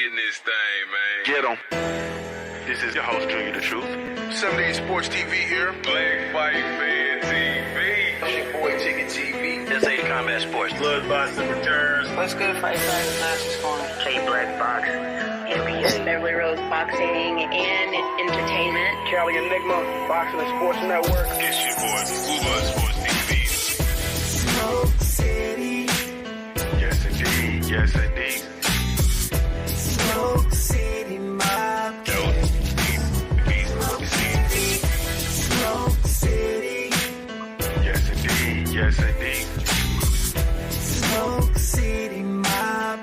In this thing, man. Get 'em. This is your host, Junior the Truth. 78 Sports TV here. Black Fight Fan TV. It's your boy Chicken TV. This ain't Combat Sports. Bloodboxing returns. What's good, Fight Fighters? Matches going. K Black Box, NBA, Beverly Rose Boxing and Entertainment. Cali Enigma, Boxing and Sports Network. It's your boy, Bloodboxing Sports TV. Smoke City. Yes, indeed. Yes, indeed. Smoke City Mob. Smoke City. Smoke City. Yes, indeed. Yes, indeed. Smoke City Mob.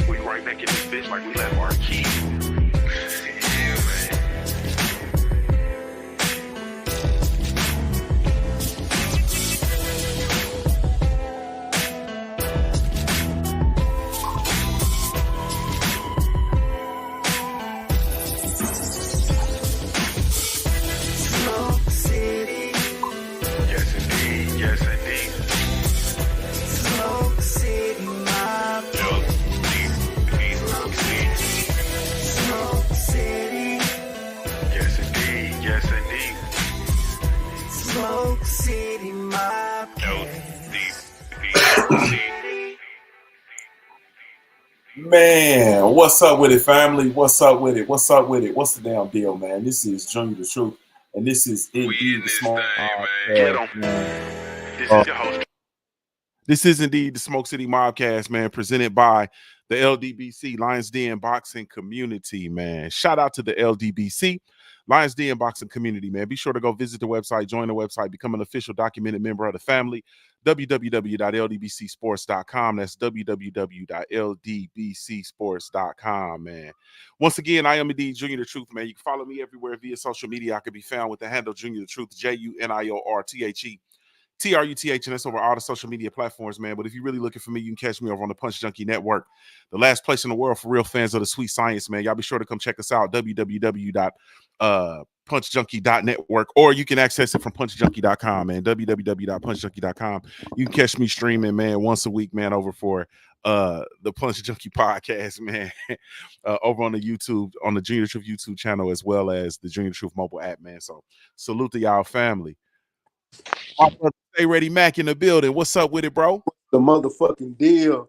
We right back in this bitch like we left our key. Yeah, man. Smoke City. Yes, indeed. Yes, indeed. Smoke City Mob. Smoke City. Yes, indeed. Yes, indeed. Smoke City Mob. Man, what's up with it, family? What's up with it? What's up with it? What's the damn deal, man? This is Junior the Truth, and this is We in indeed the this Smoke. thing, man. Get 'em. This is your host. This is indeed the Smoke City MobCast, man, presented by the LDBC, Lions Den Boxing Community, man. Shout out to the LDBC, Lions Den Boxing Community, man. Be sure to go visit the website, join the website, become an official documented member of the family, www.ldbcsports.com. That's www.ldbcsports.com, man. Once again, I am indeed Junior the Truth, man. You can follow me everywhere via social media. I can be found with the handle Junior the Truth, JUNIORTHE. TRUTH, and that's over all the social media platforms, man. But if you're really looking for me, you can catch me over on the Punch Junkie Network, the last place in the world for real fans of the sweet science, man. Y'all be sure to come check us out, www.punchjunkie.network, or you can access it from punchjunkie.com, man, www.punchjunkie.com. You can catch me streaming, man, once a week, man, over for the Punch Junkie podcast, man, over on the YouTube, on the Junior Truth YouTube channel, as well as the Junior Truth mobile app, man. So salute to y'all family. My brother, Ready Mack in the building. What's up with it, bro? The motherfucking deal.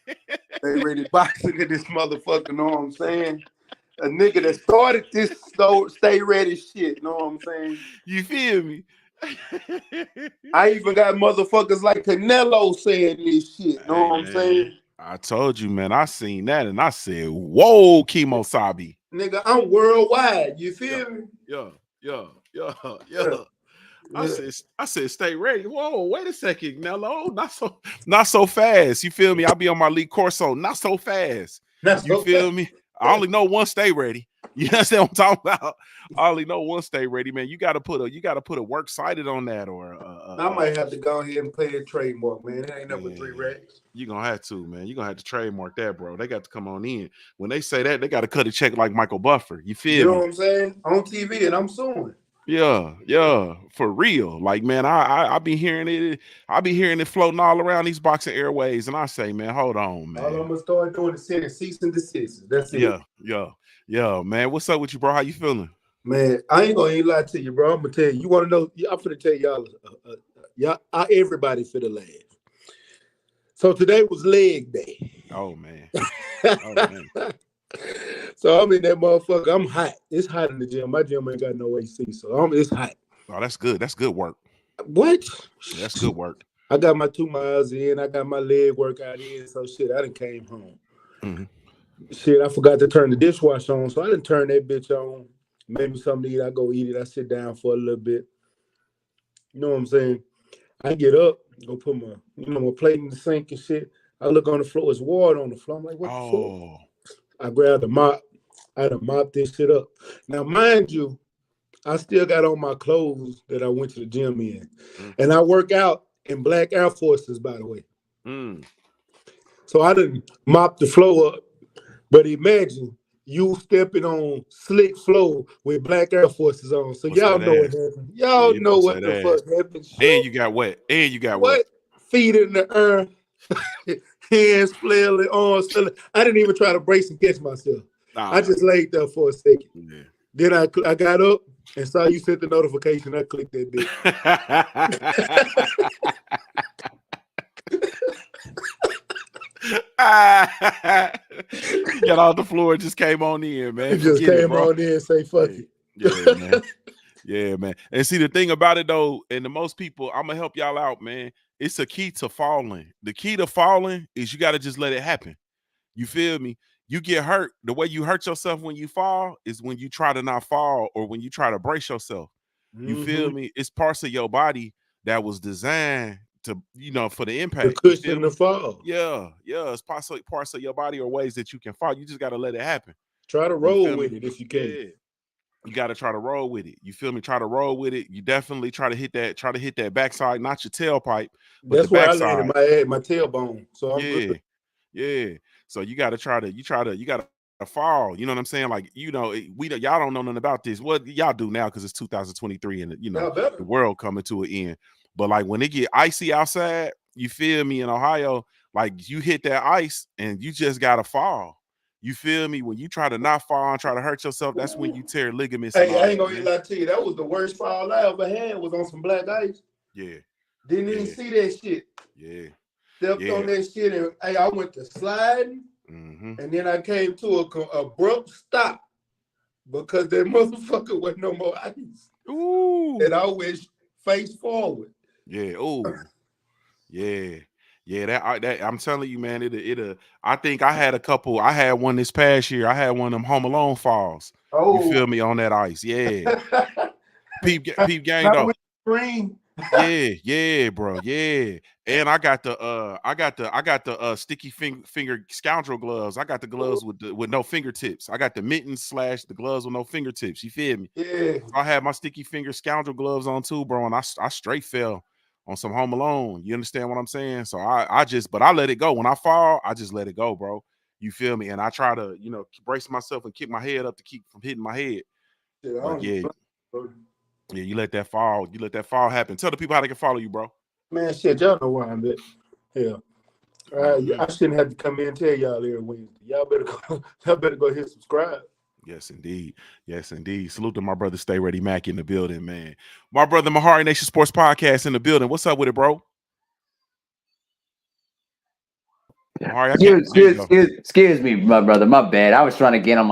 They ready boxing in this motherfucker, know what I'm saying? A nigga that started this stay ready shit, know what I'm saying? You feel me? I even got motherfuckers like Canelo saying this shit, know what I'm saying? I told you, man. I seen that and I said, whoa, Kemosabe. Nigga, I'm worldwide, you feel me? Yeah. I said, stay ready. Whoa, wait a second, Nello. Not so fast. You feel me? I'll be on my Lee Corso. Not so fast. You feel me? I only know one stay ready. You understand what I'm talking about? I only know one stay ready, man. You gotta put a works cited on that, or I might have to go ahead and play a trademark, man. It ain't number 3 racks. You're gonna have to, man. You're gonna have to trademark that, bro. They got to come on in. When they say that, they gotta cut a check like Michael Buffer. You feel me? You know what I'm saying? On TV, and I'm suing. Yeah, for real. Like, man, I be hearing it. I be hearing it floating all around these boxing airways, and I say, man, hold on, man. All I'm gonna start doing is sending cease and desist. That's it. Yeah, man. What's up with you, bro? How you feeling? Man, I ain't gonna lie to you, bro. I'm gonna tell you. You want to know? I'm gonna tell y'all. Everybody for the laugh. So today was leg day. Oh man. So I'm in that motherfucker. I'm hot. It's hot in the gym. My gym ain't got no AC, so it's hot. Oh, that's good. That's good work. What? That's good work. I got my 2 miles in. I got my leg workout in. So shit, I done came home. Mm-hmm. Shit, I forgot to turn the dishwasher on, so I didn't turn that bitch on. Made me something to eat. I go eat it. I sit down for a little bit. You know what I'm saying? I get up, go put my plate in the sink and shit. I look on the floor. It's water on the floor. I'm like, what the fuck? I grabbed a mop. I had to mop this shit up. Now, mind you, I still got on my clothes that I went to the gym in. And I work out in black Air Forces, by the way. So I didn't mop the floor up. But imagine you stepping on slick flow with black Air Forces on. So y'all know what happened. Y'all know what the fuck happened. And you got wet. What? Feet in the air. hands flailing, arms flailing. I didn't even try to brace and catch myself. Nah. I just laid there for a second. Yeah. Then I got up and saw you sent the notification. I clicked that bitch. Got off the floor, just came on in, man. It just Forget came bro. on in and say fuck it. Yeah, man. Yeah, man. And see, the thing about it though, and the most people, I'm gonna help y'all out, man. It's a key to falling. The key to falling is you got to just let it happen. You feel me? You get hurt. The way you hurt yourself when you fall is when you try to not fall or when you try to brace yourself. You feel me? It's parts of your body that was designed to, for the impact. The cushion to fall. Yeah. It's parts of your body or ways that you can fall. You just got to let it happen. Try to roll with it if you can. Yeah. You got to try to roll with it. You feel me? Try to roll with it. You definitely try to hit that backside, not your tailpipe. But that's the where backside. I landed my tailbone. So I'm good. Yeah. So you got to fall. You know what I'm saying? Like, y'all don't know nothing about this. Well, y'all do now because it's 2023 and the world coming to an end. But like when it get icy outside, you feel me, in Ohio, like you hit that ice and you just got to fall. You feel me? When you try to not fall and try to hurt yourself, that's when you tear ligaments. Hey, I ain't gonna lie to you. That was the worst fall I ever had. Was on some black ice. Yeah. Didn't even see that shit. Yeah. Stepped on that shit and I went to sliding, and then I came to a abrupt stop because that motherfucker was no more ice. Ooh. And I went face forward. Yeah. Ooh. Yeah. Yeah, that I'm telling you, man, I think I had one this past year. I had one of them Home Alone falls. Oh. You feel me, on that ice. Yeah. Peep gang though. Yeah, bro. Yeah. And I got the sticky finger scoundrel gloves. I got the gloves with no fingertips. I got the mittens / the gloves with no fingertips. You feel me? Yeah. So I had my sticky finger scoundrel gloves on too, bro, and I straight fell on some Home Alone. You understand what I'm saying? So I let it go. When I fall, I just let it go, bro. You feel me? And I try to, brace myself and kick my head up to keep from hitting my head. Yeah, you let that fall happen. Tell the people how they can follow you, bro. Man, shit, y'all know where I'm at. Yeah. I shouldn't have to come in and tell y'all every Wednesday. Y'all better go hit subscribe. Yes, indeed. Salute to my brother Stay Ready Mack in the building, man. My brother Mahari Nation Sports Podcast in the building. What's up with it, bro? Mahari, excuse me, my brother. My bad. I was trying to get on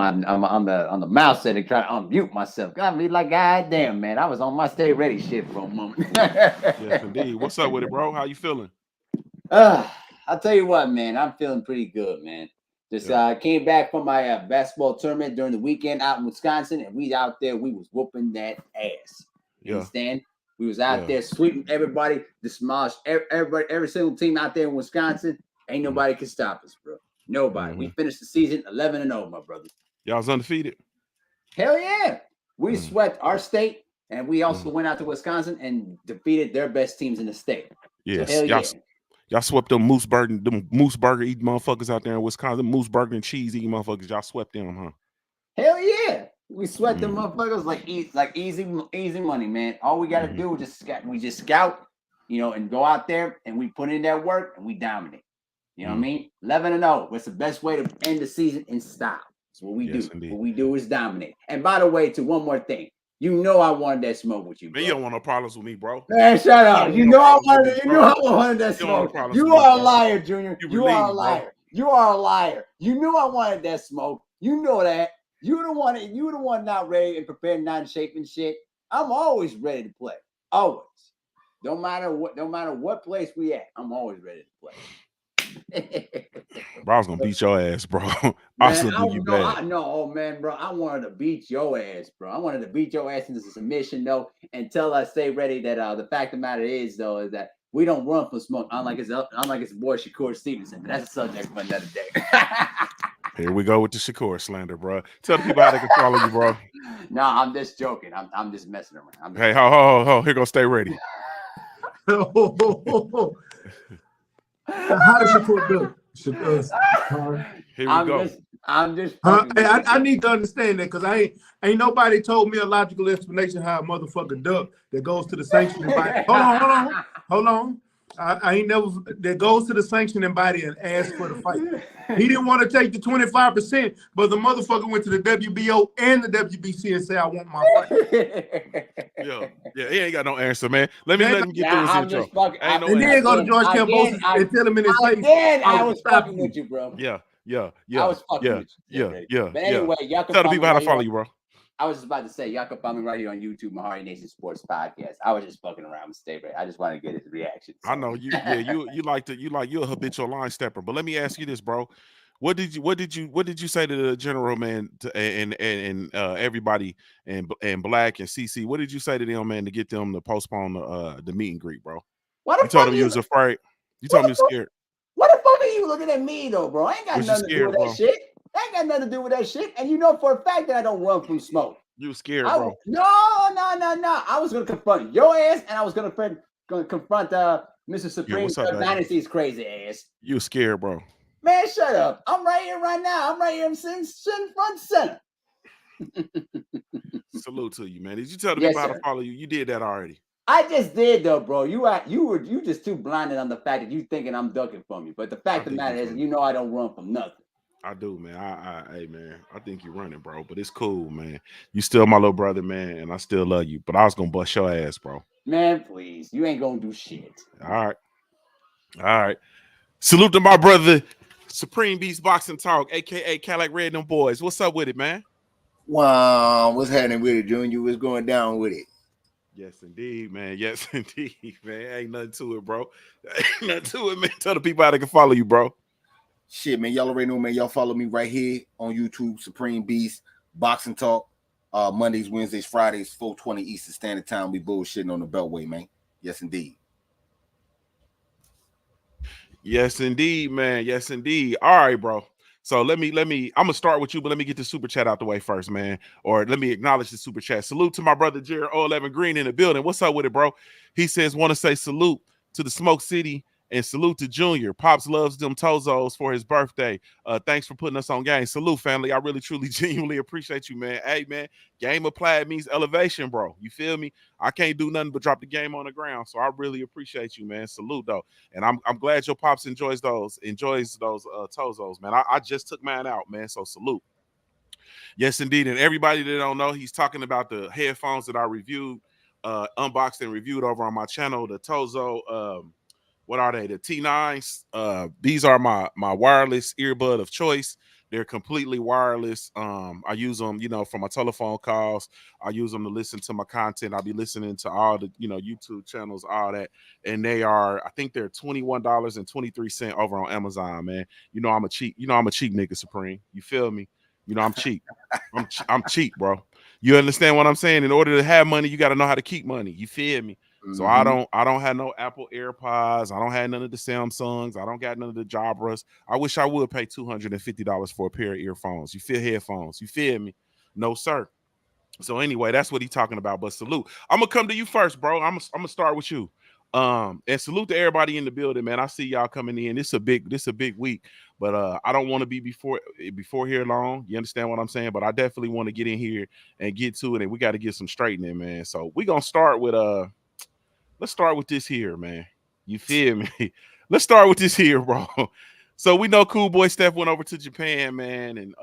the mouse setting, trying to unmute myself. Got me like, God damn, man. I was on my Stay Ready shit for a moment. Yes, indeed. What's up with it, bro? How you feeling? I'll tell you what, man. I'm feeling pretty good, man. Just came back from my basketball tournament during the weekend out in Wisconsin, and we out there, we was whooping that ass. You understand? We was out there sweeping everybody, demolished every single team out there in Wisconsin. Ain't nobody can stop us, bro. Nobody. We finished the season 11-0, my brother. Y'all was undefeated. Hell yeah. We swept our state, and we also went out to Wisconsin and defeated their best teams in the state. Yes. So hell yeah. Y'all swept them moose burger eating motherfuckers out there in Wisconsin. Moose burger and cheese eating motherfuckers. Y'all swept them, huh? Hell yeah. We swept them motherfuckers like easy money, man. All we got to do is just scout, and go out there and we put in that work and we dominate. You know what I mean? 11-0. What's the best way to end the season in style? That's what we do. Indeed. What we do is dominate. And by the way, one more thing. I wanted that smoke with you, bro. Man, you don't want no problems with me, bro. Man, shut up. I wanted that smoke. You are a liar, Junior. You are a liar. Bro. You are a liar. You knew I wanted that smoke. You know that. You the one not ready and prepared, not in shape and shit. I'm always ready to play. Always. No matter what place we at, I'm always ready to play. Bro, I was gonna beat your ass, bro. Man, bro. I wanted to beat your ass, bro. I wanted to beat your ass into submission, though, and tell us Stay Ready that the fact of the matter is that we don't run from smoke, unlike his boy Shakur Stevenson. But that's a subject for another day. Here we go with the Shakur slander, bro. Tell the people how they can follow you, bro. No, I'm just joking. I'm just messing around. Hey, ho. Here go Stay Ready. How does Shakur do? Here we go. I need to understand that because ain't nobody told me a logical explanation how a motherfucker duck that goes to the sanctuary. Hold on. I ain't never that goes to the sanctioning body and asks for the fight. He didn't want to take the 25%, but the motherfucker went to the WBO and the WBC and said, "I want my fight." Yeah, he ain't got no answer, man. Let me get through his intro. And then go to George Kambosos and tell him in his face. Again, I was fucking with you, bro. Yeah. I was fucking with you. Yeah. But anyway, y'all can tell the people how to follow you, bro. I was just about to say, y'all can follow me right here on YouTube, Mahari Nation Sports Podcast. I was just fucking around with Stay Ready. I just want to get his reaction. So. I know you. Yeah, you're a habitual line stepper. But let me ask you this, bro. What did you say to the general, man, and everybody and Black and CC? What did you say to them, man, to get them to postpone the meet and greet, bro? You told them you was afraid. You told me you was scared. What the fuck are you looking at me though, bro? I ain't got nothing to do with that shit. I ain't got nothing to do with that shit. And you know for a fact that I don't run from smoke. You was scared, bro. No. I was gonna confront your ass, and I was gonna confront Mr. Supreme Dynasty's crazy ass. You was scared, bro. Man, shut up. I'm right here right now. I'm right here. I'm sitting front center. Salute to you, man. Did you tell the people how to follow you? You did that already. I just did though, bro. You just too blinded on the fact that you thinking I'm ducking from you. But the fact of the matter is, you know I don't run from nothing. I do, man. Hey, man, I think you're running, bro. But it's cool, man. You still my little brother, man, and I still love you. But I was gonna bust your ass, bro. Man, please. You ain't gonna do shit. All right. Salute to my brother, Supreme Beast Boxing Talk, aka Cadillac Red them boys. What's up with it, man? Wow, what's happening with it, Junior? What's going down with it? Yes, indeed, man. Yes, indeed, man. Ain't nothing to it, bro. Ain't nothing to it, man. Tell the people how they can follow you, bro. Shit, man. Y'all already know, man. Y'all follow me right here on YouTube, Supreme Beast Boxing Talk. Mondays, Wednesdays, Fridays, 4:20 Eastern Standard Time. We bullshitting on the Beltway, man. Yes, indeed. Yes, indeed, man. Yes, indeed. All right, bro. So let me. I'm gonna start with you, but let me get the super chat out the way first, man. Or let me acknowledge the super chat. Salute to my brother Jared 011 Green in the building. What's up with it, bro? He says, want to say salute to the Smoke City and salute to Junior. Pops loves them Tozos for his birthday. Thanks for putting us on game. Salute, family. I really, truly, genuinely appreciate you, man. Hey, man, game applied means elevation, bro. You feel me? I can't do nothing but drop the game on the ground. So I really appreciate you, man. Salute, though. And I'm glad your pops enjoys those Tozos, man. I just took mine out, man. So salute. Yes, indeed. And everybody that don't know, he's talking about the headphones that I reviewed, unboxed and reviewed over on my channel, the Tozo. What are they? The T9s. These are my wireless earbud of choice. They're completely wireless. I use them, for my telephone calls. I use them to listen to my content. I'll be listening to all the, YouTube channels, all that. And I think they're $21.23 over on Amazon, man. I'm a cheap nigga, Supreme. You feel me? I'm cheap. I'm cheap, bro. You understand what I'm saying? In order to have money, you got to know how to keep money. You feel me? So I don't have no Apple AirPods. I don't have none of the Samsungs. I don't got none of the Jabras. I wish I would pay $250 for a pair of earphones. You feel headphones? You feel me? No, sir. So anyway, that's what he's talking about. But salute. I'm gonna come to you first, bro. I'm gonna start with you. And salute to everybody in the building, man. I see y'all coming in. This is a big week, but I don't want to be before here long. You understand what I'm saying? But I definitely want to get in here and get to it, and we got to get some straightening, man. So we're gonna start with let's start with this here, man. You feel me? Let's start with this here, bro. So we know Cool Boy Steph went over to Japan, man, and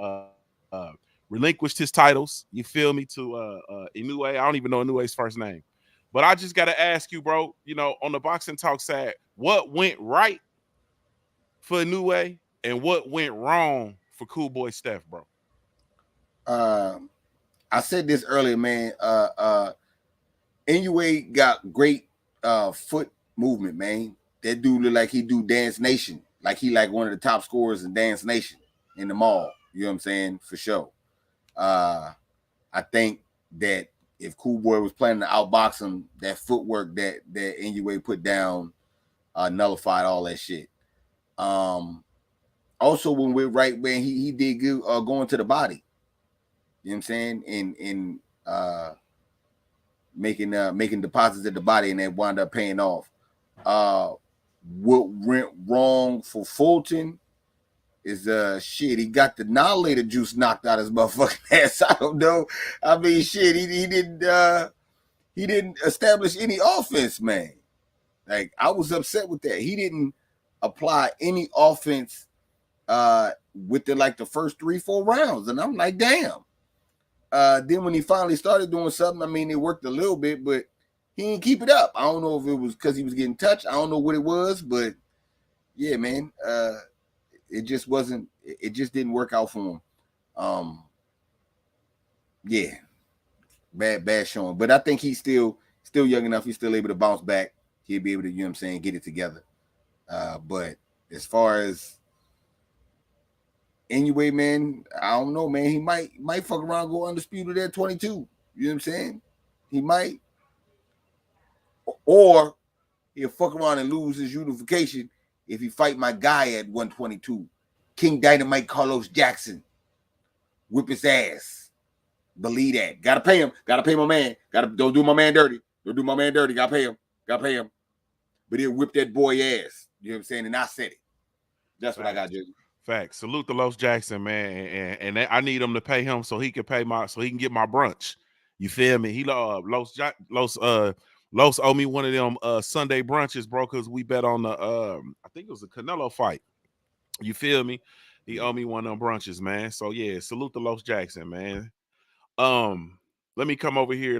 relinquished his titles. You feel me? To Inoue. I don't even know Inoue's first name. But I just got to ask you, bro, on the Boxing Talk side, what went right for Inoue and what went wrong for Cool Boy Steph, bro? I said this earlier, man. Inoue got great foot movement, man. That dude look like he do Dance Nation, like he like one of the top scorers in Dance Nation in the mall. You know what I'm saying? For sure. I think that if Cool Boy was planning to outbox him, that footwork that Inoue put down nullified all that shit. Also, when we're right, man, he did good going to the body. You know what I'm saying? In making deposits at the body, and that wound up paying off. What went wrong for Fulton is shit. He got the annihilator juice knocked out his motherfucking ass. I don't know. I mean, shit. He didn't establish any offense, man. Like, I was upset with that. He didn't apply any offense within like the first 3-4 rounds. And I'm like, damn. Then when he finally started doing something, I mean, it worked a little bit, but he didn't keep it up. I don't know if it was because he was getting touched. I don't know what it was, but yeah, man, it just wasn't. It just didn't work out for him. Yeah, bad showing. But I think he's still young enough. He's still able to bounce back. He'll be able to, you know what I'm saying, get it together. But as far as Inoue, man, I don't know, man. He might fuck around, go undisputed at 22. You know what I'm saying? He might. Or he'll fuck around and lose his unification if he fight my guy at 122. King Dynamite Carlos Jackson. Whip his ass. Believe that. Gotta pay him. Gotta pay my man. Don't do my man dirty. Don't do my man dirty. Gotta pay him. Gotta pay him. But he'll whip that boy ass. You know what I'm saying? And I said it. That's what I got, Jiggy. Facts. Salute to Los Jackson, man. And I need him to pay him so he can get my brunch. You feel me? He Los owe me one of them Sunday brunches, bro, because we bet on the I think it was a Canelo fight. You feel me? He owe me one of them brunches, man. So yeah, salute to Los Jackson, man. Let me come over here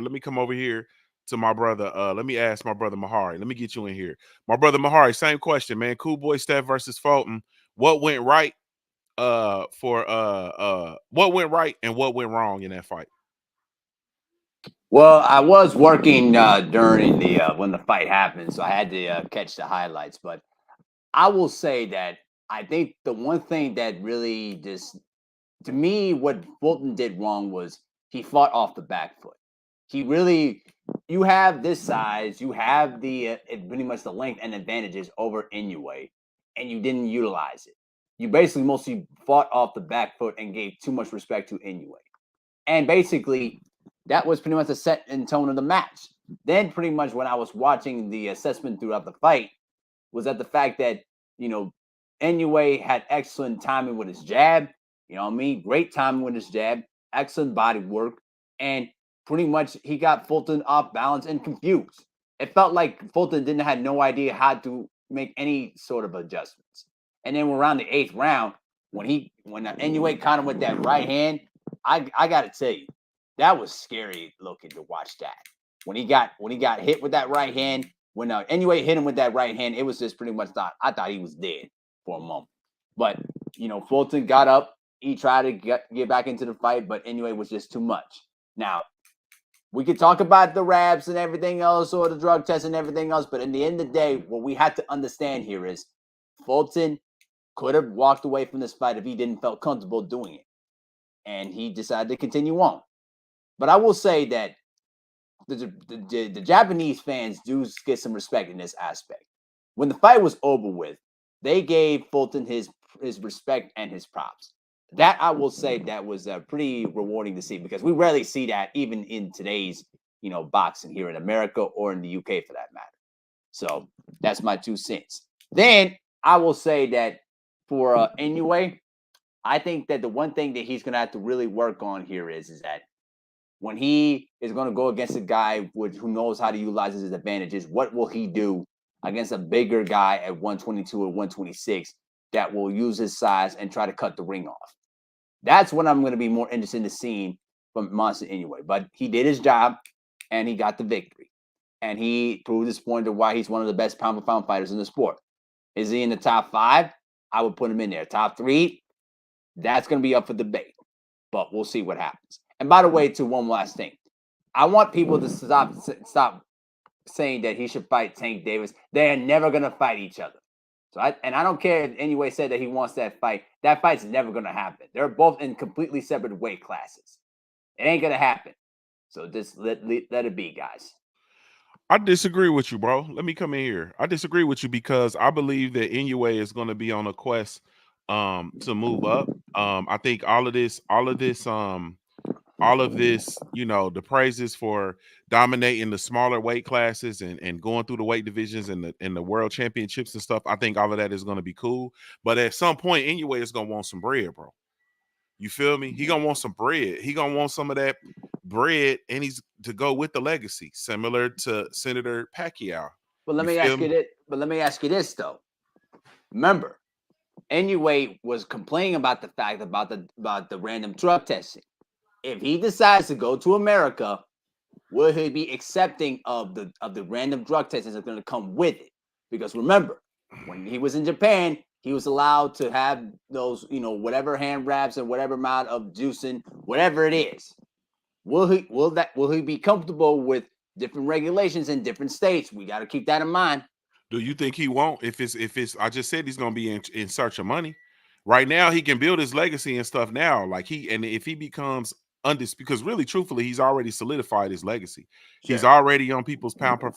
to my brother. Let me ask my brother Mahari. Let me get you in here. My brother Mahari, same question, man. Cool Boy Steph versus Fulton. What went right what went right and what went wrong in that fight? Well, I was working during the when the fight happened, so I had to catch the highlights. But I will say that I think the one thing that really just, to me, what Fulton did wrong was he fought off the back foot. He really, you have this size, you have the pretty much the length and advantages over Inoue, and you didn't utilize it. You basically mostly fought off the back foot and gave too much respect to Inoue. And basically, that was pretty much the set and tone of the match. Then pretty much when I was watching the assessment throughout the fight was that the fact that, you know, Inoue had excellent timing with his jab, you know what I mean? Great timing with his jab, excellent body work, and pretty much he got Fulton off balance and confused. It felt like Fulton had no idea how to make any sort of adjustments. And then around the 8th round, when Inoue caught him with that right hand, I got to tell you, that was scary looking to watch that. When he got hit with that right hand, when Inoue hit him with that right hand, it was just pretty much I thought he was dead for a moment. But, you know, Fulton got up. He tried to get back into the fight, but Inoue was just too much. Now, we could talk about the raps and everything else or the drug test and everything else, but in the end of the day, what we have to understand here is Fulton could have walked away from this fight if he didn't feel comfortable doing it. And he decided to continue on. But I will say that the Japanese fans do get some respect in this aspect. When the fight was over with, they gave Fulton his respect and his props. That I will say that was pretty rewarding to see, because we rarely see that even in today's, you know, boxing here in America or in the UK for that matter. So that's my 2 cents. Then I will say that for Inoue, I think that the one thing that he's going to have to really work on here is that when he is going to go against a guy who knows how to utilize his advantages, what will he do against a bigger guy at 122 or 126 that will use his size and try to cut the ring off? That's what I'm going to be more interested in seeing from Monster Inoue. But he did his job, and he got the victory. And he proved his point of why he's one of the best pound-for-pound fighters in the sport. Is he in the top 5? I would put him in there. Top 3? That's going to be up for debate. But we'll see what happens. And by the way, too, one last thing. I want people to stop saying that he should fight Tank Davis. They are never going to fight each other. So I don't care if Inoue said that he wants that fight. That fight's never going to happen. They're both in completely separate weight classes. It ain't going to happen. So just let it be, guys. I disagree with you, bro. Let me come in here. I disagree with you because I believe that Inoue is going to be on a quest to move up. I think all of this, you know, the praises for dominating the smaller weight classes and going through the weight divisions and the world championships and stuff, I think all of that is going to be cool. But at some point, Inoue is going to want some bread, bro. You feel me? He going to want some bread. He going to want some of that bread, and he's to go with the legacy, similar to Senator Pacquiao. But let me ask you this though. Remember, Inoue was complaining about the fact about the random drug testing. If he decides to go to America, will he be accepting of the random drug testing that's going to come with it? Because remember, when he was in Japan, he was allowed to have those, whatever hand wraps and whatever amount of juicing, whatever it is. Will he be comfortable with different regulations in different states? We got to keep that in mind. Do you think he won't? If it's, I just said he's going to be in search of money. Right now, he can build his legacy and stuff now. If he becomes undisputed, because really, truthfully, he's already solidified his legacy. Sure. He's already on people's pound for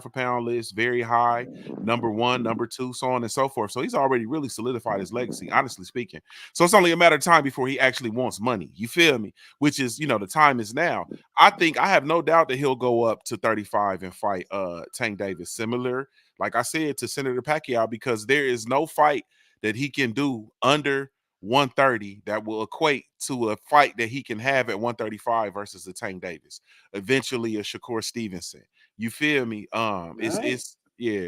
pound list, very high, number 1, number 2, so on and so forth. So he's already really solidified his legacy, honestly speaking. So it's only a matter of time before he actually wants money. You feel me? Which is, the time is now. I have no doubt that he'll go up to 35 and fight Tank Davis, similar, like I said, to Senator Pacquiao, because there is no fight that he can do under 130 that will equate to a fight that he can have at 135 versus a Tank Davis, eventually a Shakur Stevenson. You feel me? It's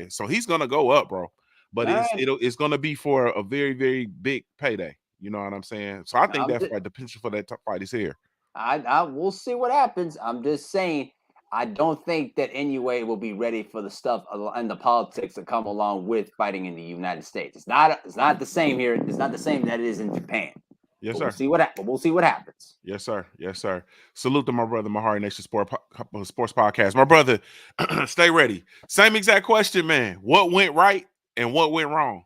so he's gonna go up, bro, but it's gonna be for a very, very big payday. You know what I'm saying? So I think the potential for that fight is here. We'll see what happens. I'm just saying, I don't think that Inoue will be ready for the stuff and the politics that come along with fighting in the United States. It's not the same here. It's not the same that it is in Japan. Yes, sir. We'll see what happens. Yes, sir. Yes, sir. Salute to my brother, Mahari Nation Sports Podcast. My brother, stay ready. Same exact question, man. What went right and what went wrong?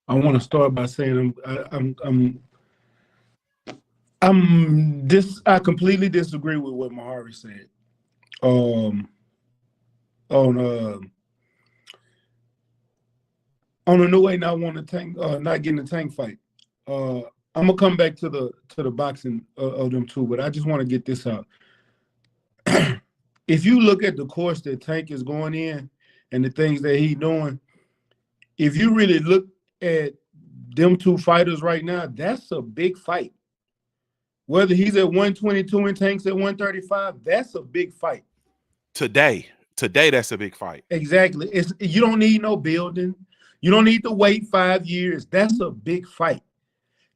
I want to start by saying I completely disagree with what Mahari said. On Inoue not getting a Tank fight. I'm gonna come back to the boxing of them too, but I just want to get this out. If you look at the course that Tank is going in and the things that he's doing, if you really look at them two fighters right now, that's a big fight. Whether he's at 122 and Tank's at 135, that's a big fight. Today, that's a big fight. Exactly. You don't need no building. You don't need to wait 5 years. That's a big fight.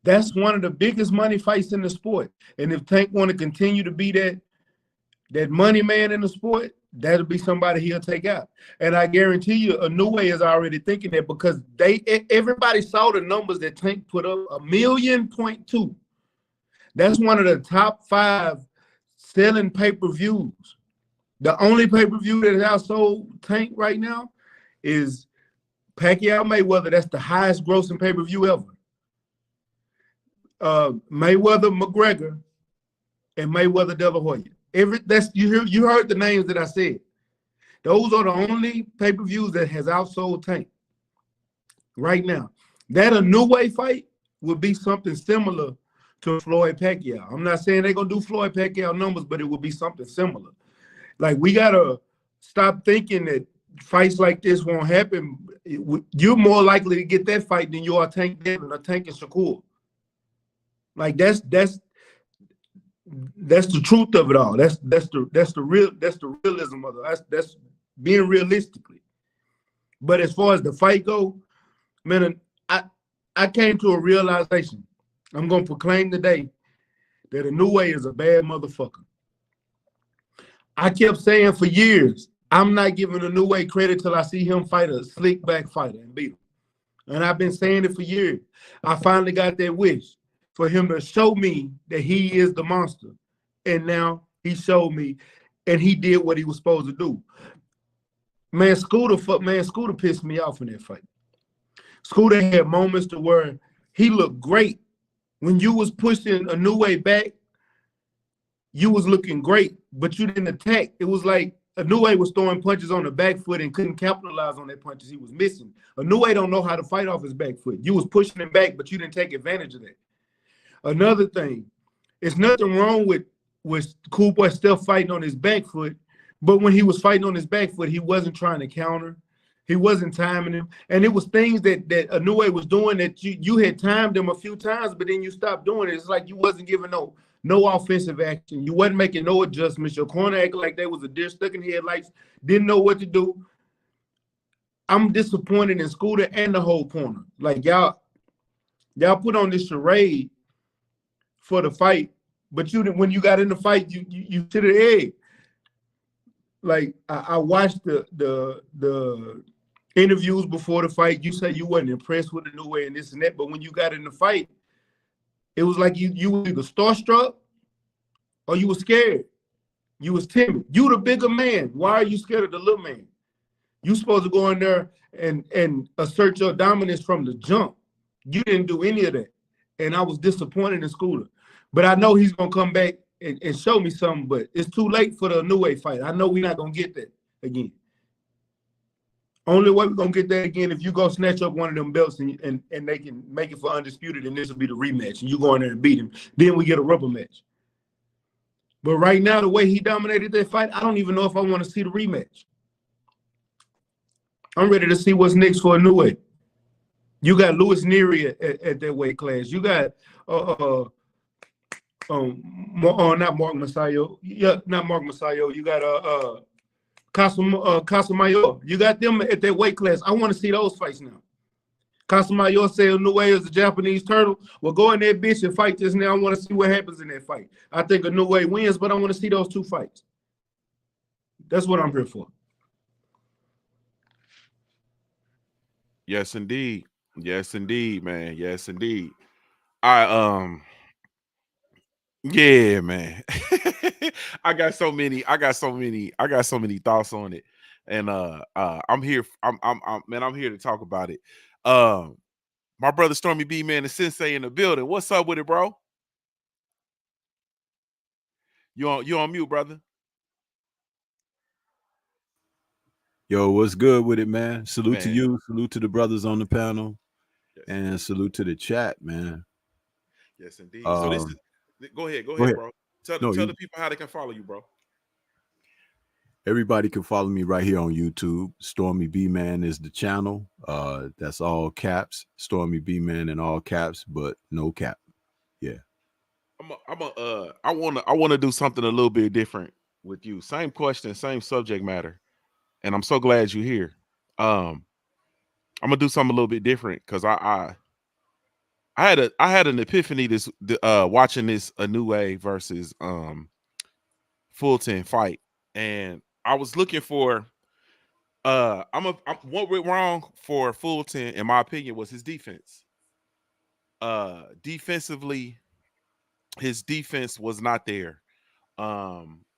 That's one of the biggest money fights in the sport. And if Tank want to continue to be that money man in the sport, that'll be somebody he'll take out. And I guarantee you, Inoue is already thinking that, because everybody saw the numbers that Tank put up, 1.2 million. That's one of the top 5 selling pay-per-views. The only pay-per-view that has outsold Tank right now is Pacquiao Mayweather. That's the highest grossing pay-per-view ever. Mayweather McGregor and Mayweather De La Hoya. You heard the names that I said. Those are the only pay-per-views that has outsold Tank right now. That Inoue fight would be something similar to Floyd Pacquiao. I'm not saying they're gonna do Floyd Pacquiao numbers, but it would be something similar. Like, we gotta stop thinking that fights like this won't happen. You're more likely to get that fight than you are Tank Davis or Tank and Shakur. Like, that's the truth of it all. That's the realism of it. That's being realistically. But as far as the fight go, man, I came to a realization. I'm gonna proclaim today that Inoue is a bad motherfucker. I kept saying for years, I'm not giving Inoue credit till I see him fight a slick back fighter and beat him. And I've been saying it for years. I finally got that wish for him to show me that he is the monster. And now he showed me, and he did what he was supposed to do. Man, Scooter pissed me off in that fight. Scooter had moments to where he looked great. When you was pushing Inoue back, you was looking great, but you didn't attack. It was like Inoue was throwing punches on the back foot and couldn't capitalize on that punches he was missing. Inoue don't know how to fight off his back foot. You was pushing him back, but you didn't take advantage of that. Another thing, it's nothing wrong with Cool Boy still fighting on his back foot, but when he was fighting on his back foot, he wasn't trying to counter. He wasn't timing him. And it was things that Inoue was doing that you had timed him a few times, but then you stopped doing it. It's like you wasn't giving no offensive action. You wasn't making no adjustments. Your corner acted like they was a deer stuck in headlights, didn't know what to do. I'm disappointed in Scooter and the whole corner. Like y'all put on this charade for the fight, but when you got in the fight, you to the egg. Like I watched the interviews before the fight. You said you wasn't impressed with the Inoue and this and that, but when you got in the fight, it was like you were either starstruck or you were scared. You was timid. You the bigger man. Why are you scared of the little man? You supposed to go in there and assert your dominance from the jump. You didn't do any of that. And I was disappointed in Scooter. But I know he's going to come back and show me something, but it's too late for the Inoue fight. I know we're not going to get that again. Only way we're going to get that again if you go snatch up one of them belts and they can make it for undisputed, and this will be the rematch, and you go in there and beat him. Then we get a rubber match. But right now, the way he dominated that fight, I don't even know if I want to see the rematch. I'm ready to see what's next for Inoue. You got Louis Neary at that weight class. You got not Mark Masayo. Yeah, not Mark Masayo. You got Casamayor. You got them at that weight class. I want to see those fights now. Casamayor said Inoue is a Japanese turtle. Well, go in that bitch and fight this now. I want to see what happens in that fight. I think Inoue wins, but I want to see those two fights. That's what I'm here for. Yes, indeed. Yes, indeed, man. Yes, indeed. Yeah, man. I got so many thoughts on it. And I'm here. I'm here to talk about it. My brother Stormy B, man, the sensei in the building. What's up with it, bro? You on mute, brother. Yo, what's good with it, man? Salute to you. Salute to the brothers on the panel. Yes, and salute to the chat, man. Yes, indeed. So this is go ahead, bro. Tell the people how they can follow you, bro. Everybody can follow me right here on YouTube. Stormy B Man is the channel. That's all caps. Stormy B Man in all caps, but no cap. Yeah. I wanna do something a little bit different with you. Same question, same subject matter. And I'm so glad you're here. I'm gonna do something a little bit different because I had an epiphany watching this Inoue versus Fulton fight, and I was looking for what went wrong for Fulton, in my opinion, was his defense. Defensively, his defense was not there.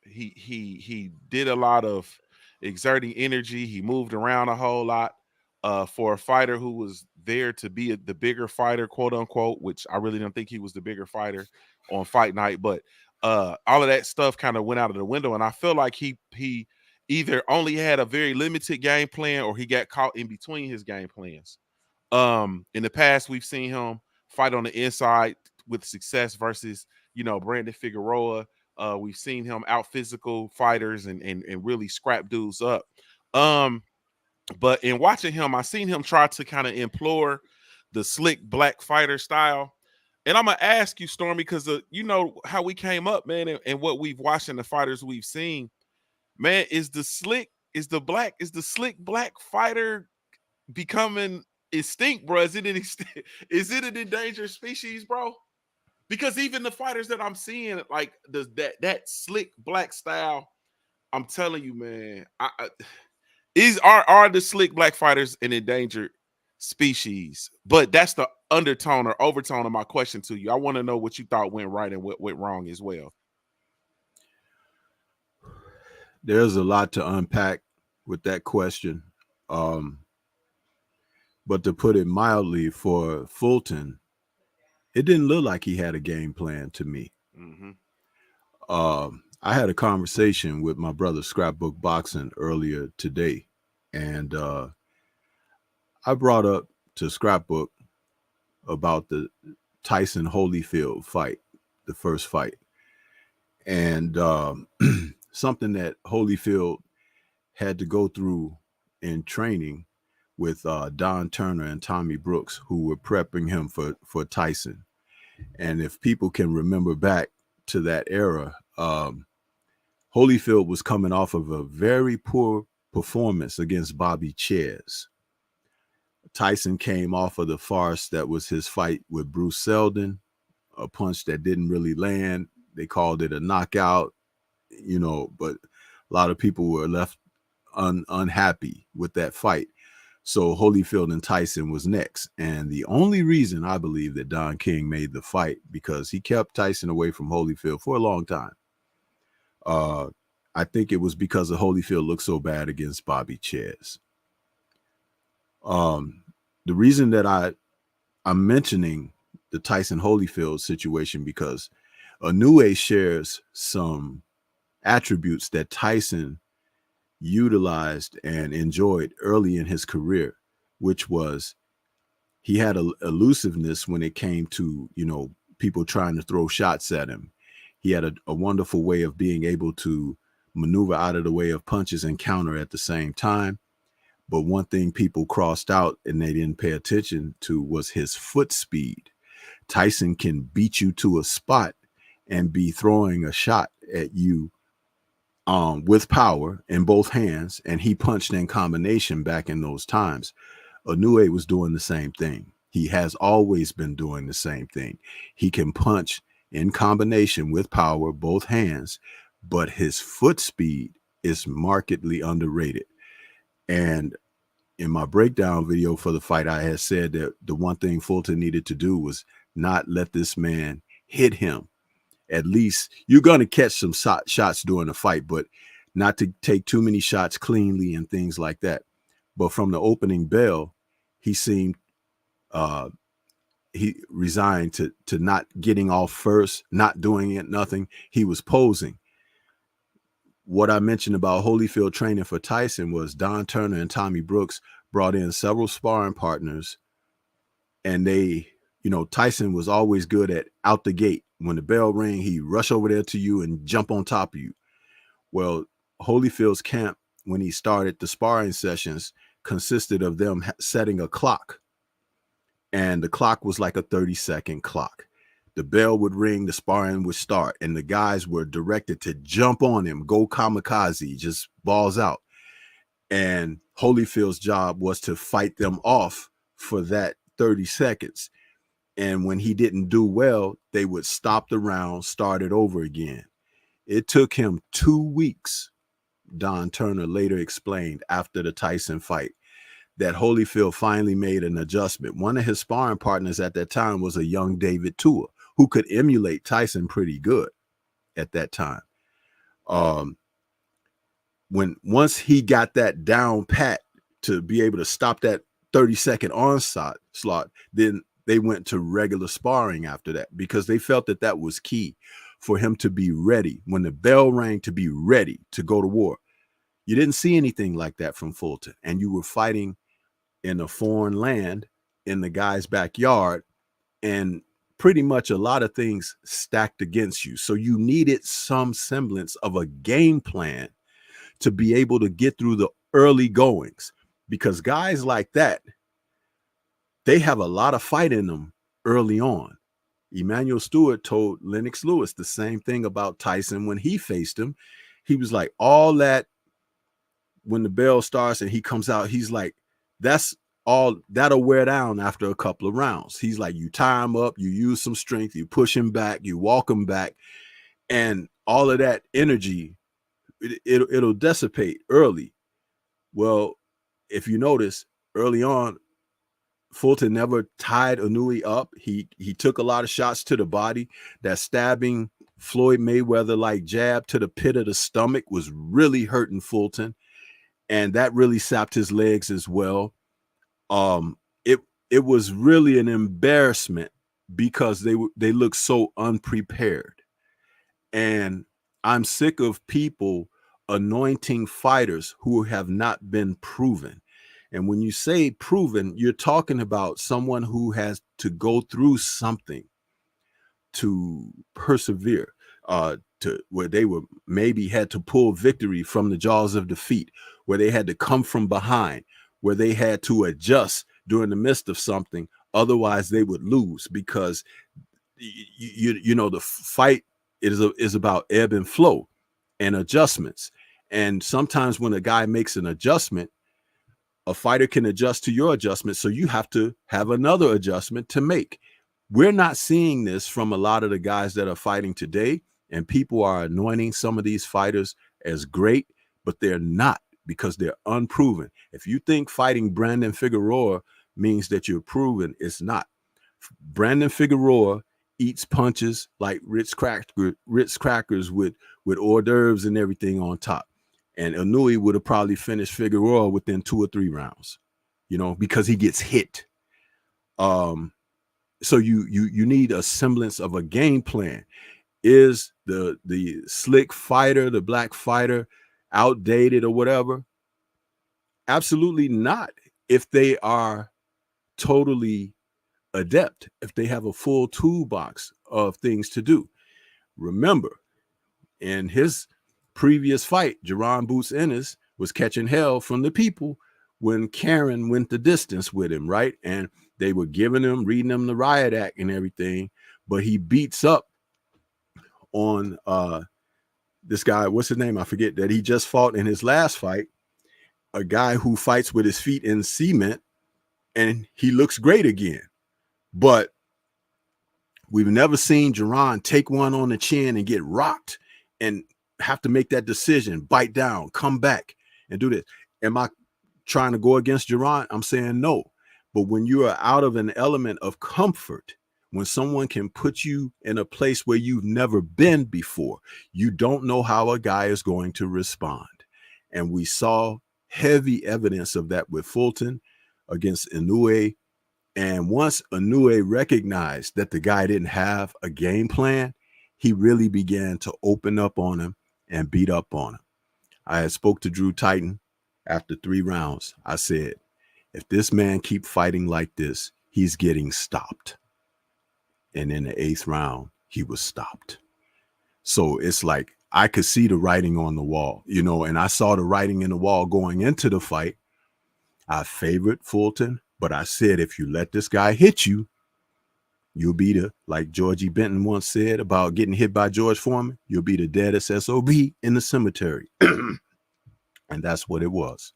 He did a lot of exerting energy. He moved around a whole lot. For a fighter who was there to be the bigger fighter, quote unquote, which I really don't think he was the bigger fighter on fight night, but all of that stuff kind of went out of the window. And I feel like he either only had a very limited game plan or he got caught in between his game plans. In the past, we've seen him fight on the inside with success versus, Brandon Figueroa. We've seen him out physical fighters and really scrap dudes up. But in watching him, I seen him try to kind of implore the slick black fighter style. And I'm going to ask you, Stormy, because you know how we came up, man, and what we've watched in the fighters we've seen. Man, is the slick black fighter becoming extinct, bro? Is it an endangered species, bro? Because even the fighters that I'm seeing, like that slick black style, I'm telling you, man, are the slick black fighters an endangered species? But that's the undertone or overtone of my question to you. I want to know what you thought went right and what went wrong as well. There's a lot to unpack with that question. But to put it mildly, for Fulton, it didn't look like he had a game plan to me. Mm-hmm. I had a conversation with my brother Scrapbook Boxing earlier today, and I brought up to Scrapbook about the Tyson Holyfield fight, the first fight, and something that Holyfield had to go through in training with Don Turner and Tommy Brooks, who were prepping him for Tyson. And if people can remember back to that era, Holyfield was coming off of a very poor performance against Bobby Ches. Tyson came off of the farce that was his fight with Bruce Seldon, a punch that didn't really land. They called it a knockout, but a lot of people were left unhappy with that fight. So Holyfield and Tyson was next. And the only reason I believe that Don King made the fight, because he kept Tyson away from Holyfield for a long time. I think it was because of Holyfield looked so bad against Bobby Ches. The reason that I'm mentioning the Tyson Holyfield situation, because Inoue shares some attributes that Tyson utilized and enjoyed early in his career, which was he had a elusiveness when it came to, people trying to throw shots at him. He had a wonderful way of being able to maneuver out of the way of punches and counter at the same time. But one thing people crossed out and they didn't pay attention to was his foot speed. Tyson can beat you to a spot and be throwing a shot at you with power in both hands, and he punched in combination back in those times. Inoue was doing the same thing. He has always been doing the same thing. He can punch in combination with power, both hands, but his foot speed is markedly underrated. And in my breakdown video for the fight, I had said that the one thing Fulton needed to do was not let this man hit him. At least you're going to catch some shots during the fight, but not to take too many shots cleanly and things like that. But from the opening bell, he seemed he resigned to not getting off first, not doing it, nothing. He was posing. What I mentioned about Holyfield training for Tyson was Don Turner and Tommy Brooks brought in several sparring partners, and Tyson was always good at out the gate. When the bell rang, he'd rush over there to you and jump on top of you. Well, Holyfield's camp, when he started the sparring sessions, consisted of them setting a clock. And the clock was like a 30-second clock. The bell would ring, the sparring would start, and the guys were directed to jump on him, go kamikaze, just balls out. And Holyfield's job was to fight them off for that 30 seconds. And when he didn't do well, they would stop the round, start it over again. It took him 2 weeks, Don Turner later explained after the Tyson fight, that Holyfield finally made an adjustment. One of his sparring partners at that time was a young David Tua, who could emulate Tyson pretty good at that time. Once he got that down pat to be able to stop that 30-second onslaught, then they went to regular sparring after that, because they felt that that was key for him to be ready. When the bell rang, to be ready to go to war. You didn't see anything like that from Fulton, and you were fighting in a foreign land in the guy's backyard, and pretty much a lot of things stacked against you. So you needed some semblance of a game plan to be able to get through the early goings, because guys like that, they have a lot of fight in them early on. Emmanuel Stewart told Lennox Lewis the same thing about Tyson when he faced him. He was like, all that, when the bell starts and he comes out, he's like, that's all, that'll wear down after a couple of rounds. He's like, you tie him up, you use some strength, you push him back, you walk him back, and all of that energy, it'll dissipate early. Well, if you notice, early on, Fulton never tied Inoue up. He took a lot of shots to the body. That stabbing Floyd Mayweather-like jab to the pit of the stomach was really hurting Fulton, and that really sapped his legs as well. It was really an embarrassment because they looked so unprepared. And I'm sick of people anointing fighters who have not been proven. And when you say proven, you're talking about someone who has to go through something to persevere, to where they were maybe had to pull victory from the jaws of defeat, where they had to come from behind, where they had to adjust during the midst of something. Otherwise, they would lose, because the fight is about ebb and flow and adjustments. And sometimes when a guy makes an adjustment, a fighter can adjust to your adjustment, so you have to have another adjustment to make. We're not seeing this from a lot of the guys that are fighting today, and people are anointing some of these fighters as great, but they're not, because they're unproven. If you think fighting Brandon Figueroa means that you're proven, it's not. Brandon Figueroa eats punches like Ritz crackers with hors d'oeuvres and everything on top. And Inoue would have probably finished Figueroa within 2 or 3 rounds, because he gets hit. So you need a semblance of a game plan. Is the slick fighter, the black fighter, outdated or whatever? Absolutely not. If they are totally adept, if they have a full toolbox of things to do. Remember, in his previous fight, Jerron Boots Ennis was catching hell from the people when Karen went the distance with him, right? And they were reading him the riot act and everything, but he beats up on this guy, what's his name? I forget, that he just fought in his last fight, a guy who fights with his feet in cement, and he looks great again. But we've never seen Jerron take one on the chin and get rocked and have to make that decision, bite down, come back, and do this. Am I trying to go against Jerron? I'm saying no. But when you are out of an element of comfort, when someone can put you in a place where you've never been before, you don't know how a guy is going to respond. And we saw heavy evidence of that with Fulton against Inoue. And once Inoue recognized that the guy didn't have a game plan, he really began to open up on him and beat up on him. I had spoke to Drew Titan after 3 rounds. I said, if this man keep fighting like this, he's getting stopped. And in the 8th round, he was stopped. So it's like, I could see the writing on the wall, and I saw the writing in the wall going into the fight. I favored Fulton, but I said, if you let this guy hit you, you'll be like Georgie Benton once said about getting hit by George Foreman, you'll be the deadest SOB in the cemetery. And that's what it was.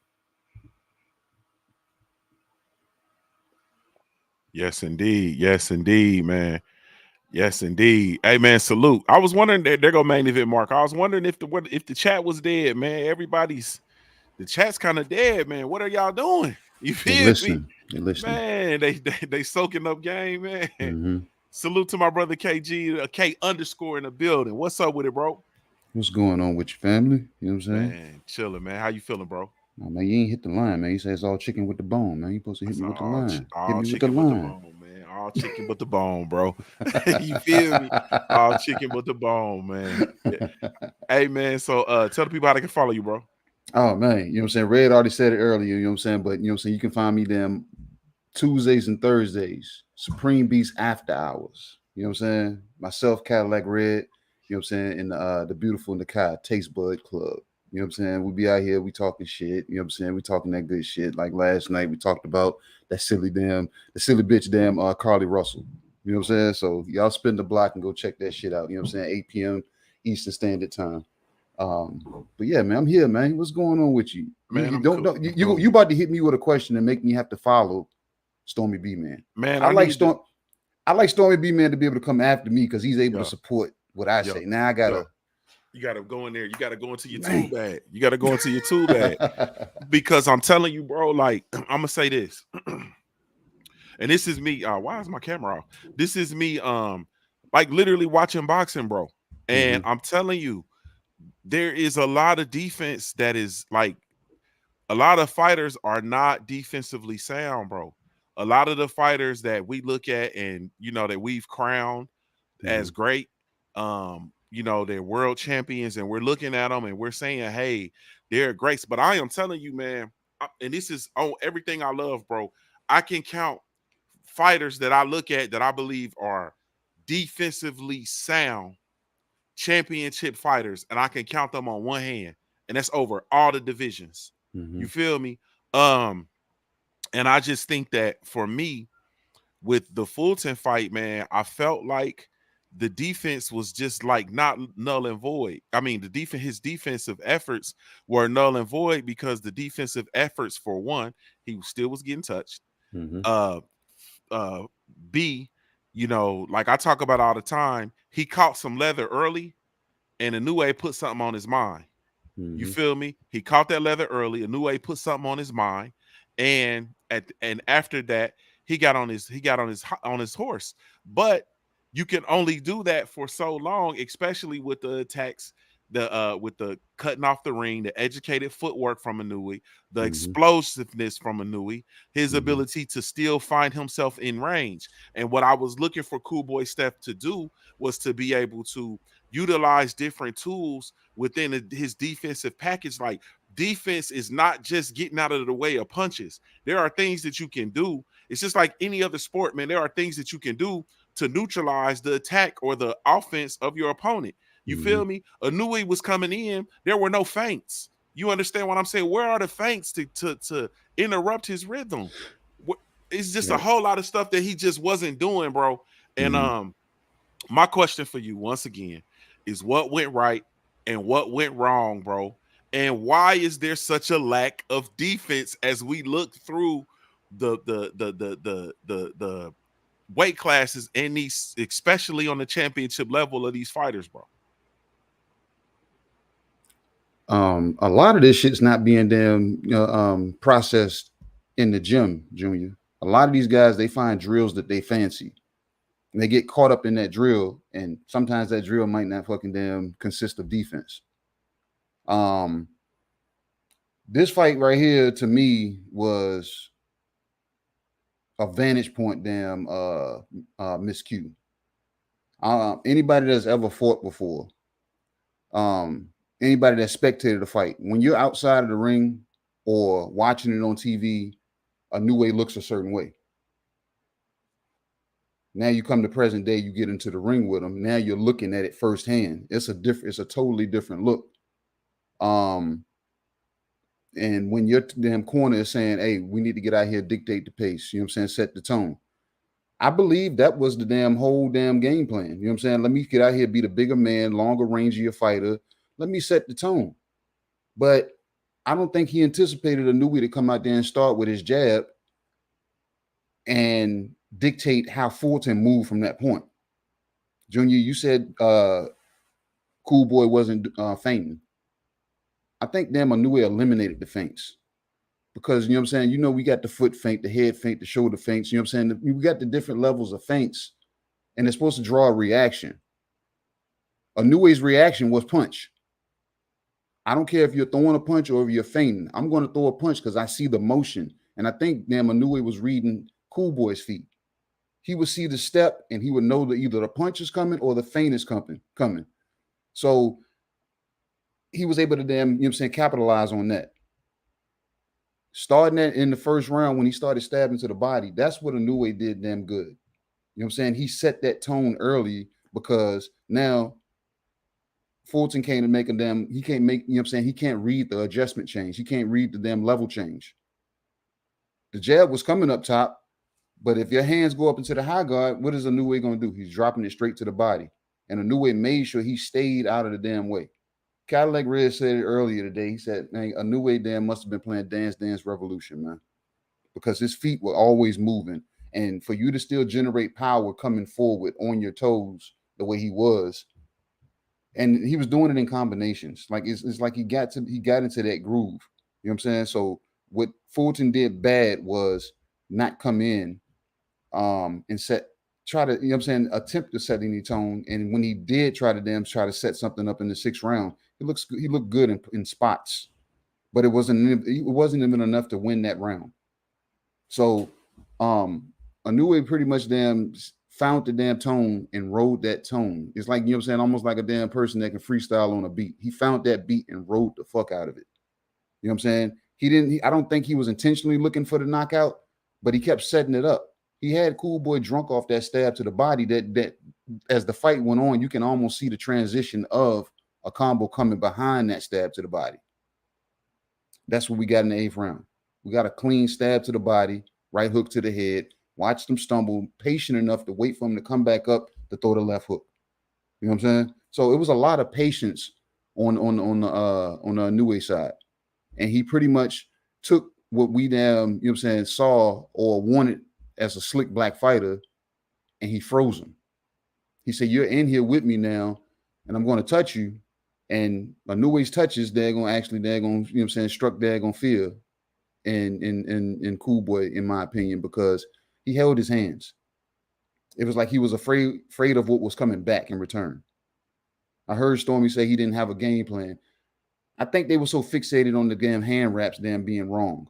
Yes, indeed. Yes, indeed, man. Yes, indeed. Hey, man, salute. I was wondering, there go main event, Mark. I was wondering if the chat was dead, man. The chat's kind of dead, man. What are y'all doing? You feel me? They're listening. Man, they soaking up game, man. Mm-hmm. Salute to my brother KG, K _ in the building. What's up with it, bro? What's going on with your family? You know what I'm saying? Man, chilling, man. How you feeling, bro? Oh, man, you ain't hit the line, man. You say it's all chicken with the bone, man. You supposed to hit me with the line. Hit me with the line. All chicken but the bone, bro. You feel me? All chicken but the bone, man. Yeah. Hey, man, so tell the people how they can follow you, bro. Oh, man, you know what I'm saying? Red already said it earlier, you know what I'm saying? But, you know what I'm saying? You can find me them Tuesdays and Thursdays, Supreme Beast After Hours. You know what I'm saying? Myself, Cadillac Red, you know what I'm saying? And the Beautiful Nakai Taste Bud Club. You know what I'm saying? We be out here, we talking shit. You know what I'm saying? We talking that good shit. Like last night, we talked about the silly bitch, Carly Russell. You know what I'm saying? So y'all spin the block and go check that shit out. You know what I'm saying? 8 p.m. Eastern Standard Time. But yeah, man, I'm here, man. What's going on with you? Man, you about to hit me with a question and make me have to follow Stormy B, man. Man, I like Stormy B, man, to be able to come after me because he's able to support what I say. Now I gotta. You got to go in there. You got to go into your tool bag. You got to go into your tool bag. Because I'm telling you, bro, like, I'm going to say this. And this is me. Why is my camera off? This is me, like, literally watching boxing, bro. And I'm telling you, there is a lot of defense that is, like, a lot of fighters are not defensively sound, bro. A lot of the fighters that we look at and, that we've crowned as great, they're world champions and we're looking at them and we're saying, hey, they're great. But I am telling you, man, and this is on everything I love, bro. I can count fighters that I look at that I believe are defensively sound championship fighters, and I can count them on one hand, and that's over all the divisions. You feel me? And I just think that for me, with the Fulton fight, man, I felt like the defense was just like not null and void. I mean, his defensive efforts were null and void because the defensive efforts, for one, he still was getting touched. B, you know, like I talk about all the time, he caught some leather early, and Inoue put something on his mind. You feel me? He caught that leather early. Inoue put something on his mind, and after that, he got on his horse. But you can only do that for so long, especially with the attacks, with the cutting off the ring, the educated footwork from Inoue, the explosiveness from Inoue, his ability to still find himself in range. And what I was looking for Cool Boy Steph to do was to be able to utilize different tools within his defensive package. Like, defense is not just getting out of the way of punches. There are things that you can do. It's just like any other sport, man. There are things that you can do to neutralize the attack or the offense of your opponent. You feel me? Inoue was coming in. There were no feints. You understand what I'm saying? Where are the feints to interrupt his rhythm? It's just a whole lot of stuff that he just wasn't doing, bro. And my question for you, once again, is what went right and what went wrong, bro? And why is there such a lack of defense as we look through the weight classes and these, especially on the championship level of these fighters, bro? A lot of this shit's not being processed in the gym, Junior. A lot of these guys, they find drills that they fancy, and they get caught up in that drill, and sometimes that drill might not fucking consist of defense. This fight right here, to me, was a vantage point miscue. Anybody that's ever fought before, anybody that spectated the fight, when you're outside of the ring or watching it on TV, Inoue looks a certain way. Now you come to present day, you get into the ring with him. Now you're looking at it firsthand. It's a totally different look. And when your damn corner is saying, hey, we need to get out here, dictate the pace, you know what I'm saying, set the tone. I believe that was the whole game plan. You know what I'm saying? Let me get out here, be the bigger man, longer rangier fighter. Let me set the tone. But I don't think he anticipated Inoue to come out there and start with his jab and dictate how Fulton moved from that point. Junior, you said Cool Boy wasn't feinting. I think Inoue eliminated the feints because, you know what I'm saying, you know, we got the foot feint, the head feint, the shoulder feints, you know what I'm saying? We got the different levels of feints, and it's supposed to draw a reaction. Inoue's reaction was punch. I don't care if you're throwing a punch or if you're feinting. I'm going to throw a punch because I see the motion. And I think Inoue was reading Cool Boy's feet. He would see the step and he would know that either the punch is coming or the feint is coming. So he was able to you know what I'm saying, capitalize on that. Starting that in the first round when he started stabbing to the body, that's what Inoue did damn good. You know what I'm saying? He set that tone early because now Fulton can't make he can't make, you know what I'm saying, he can't read the adjustment change. He can't read the damn level change. The jab was coming up top, but if your hands go up into the high guard, what is Inoue going to do? He's dropping it straight to the body. And Inoue made sure he stayed out of the damn way. Cadillac Red said it earlier today. He said, man, Inoue must have been playing Dance Dance Revolution, man, because his feet were always moving. And for you to still generate power coming forward on your toes the way he was, and he was doing it in combinations. Like it's like he got into that groove. You know what I'm saying? So what Fulton did bad was not come in and try to, you know what I'm saying, attempt to set any tone. And when he did try to set something up in the 6th round, he looked good in spots, but it wasn't even enough to win that round. So Inoue pretty much found the damn tone and rode that tone. It's like, you know what I'm saying, almost like a damn person that can freestyle on a beat. He found that beat and rode the fuck out of it. You know what I'm saying? I don't think he was intentionally looking for the knockout, but he kept setting it up. He had Cool Boy drunk off that stab to the body that as the fight went on, you can almost see the transition of a combo coming behind that stab to the body. That's what we got in the 8th round. We got a clean stab to the body, right hook to the head, watched him stumble, patient enough to wait for him to come back up to throw the left hook. You know what I'm saying? So it was a lot of patience on the Inoue side, and he pretty much took what we saw or wanted as a slick black fighter, and he froze him. He said, "You're in here with me now, and I'm going to touch you." And Inoue's touches, they're going to struck fear in Cool Boy, in my opinion, because he held his hands. It was like he was afraid of what was coming back in return. I heard Stormy say he didn't have a game plan. I think they were so fixated on the damn hand wraps being wrong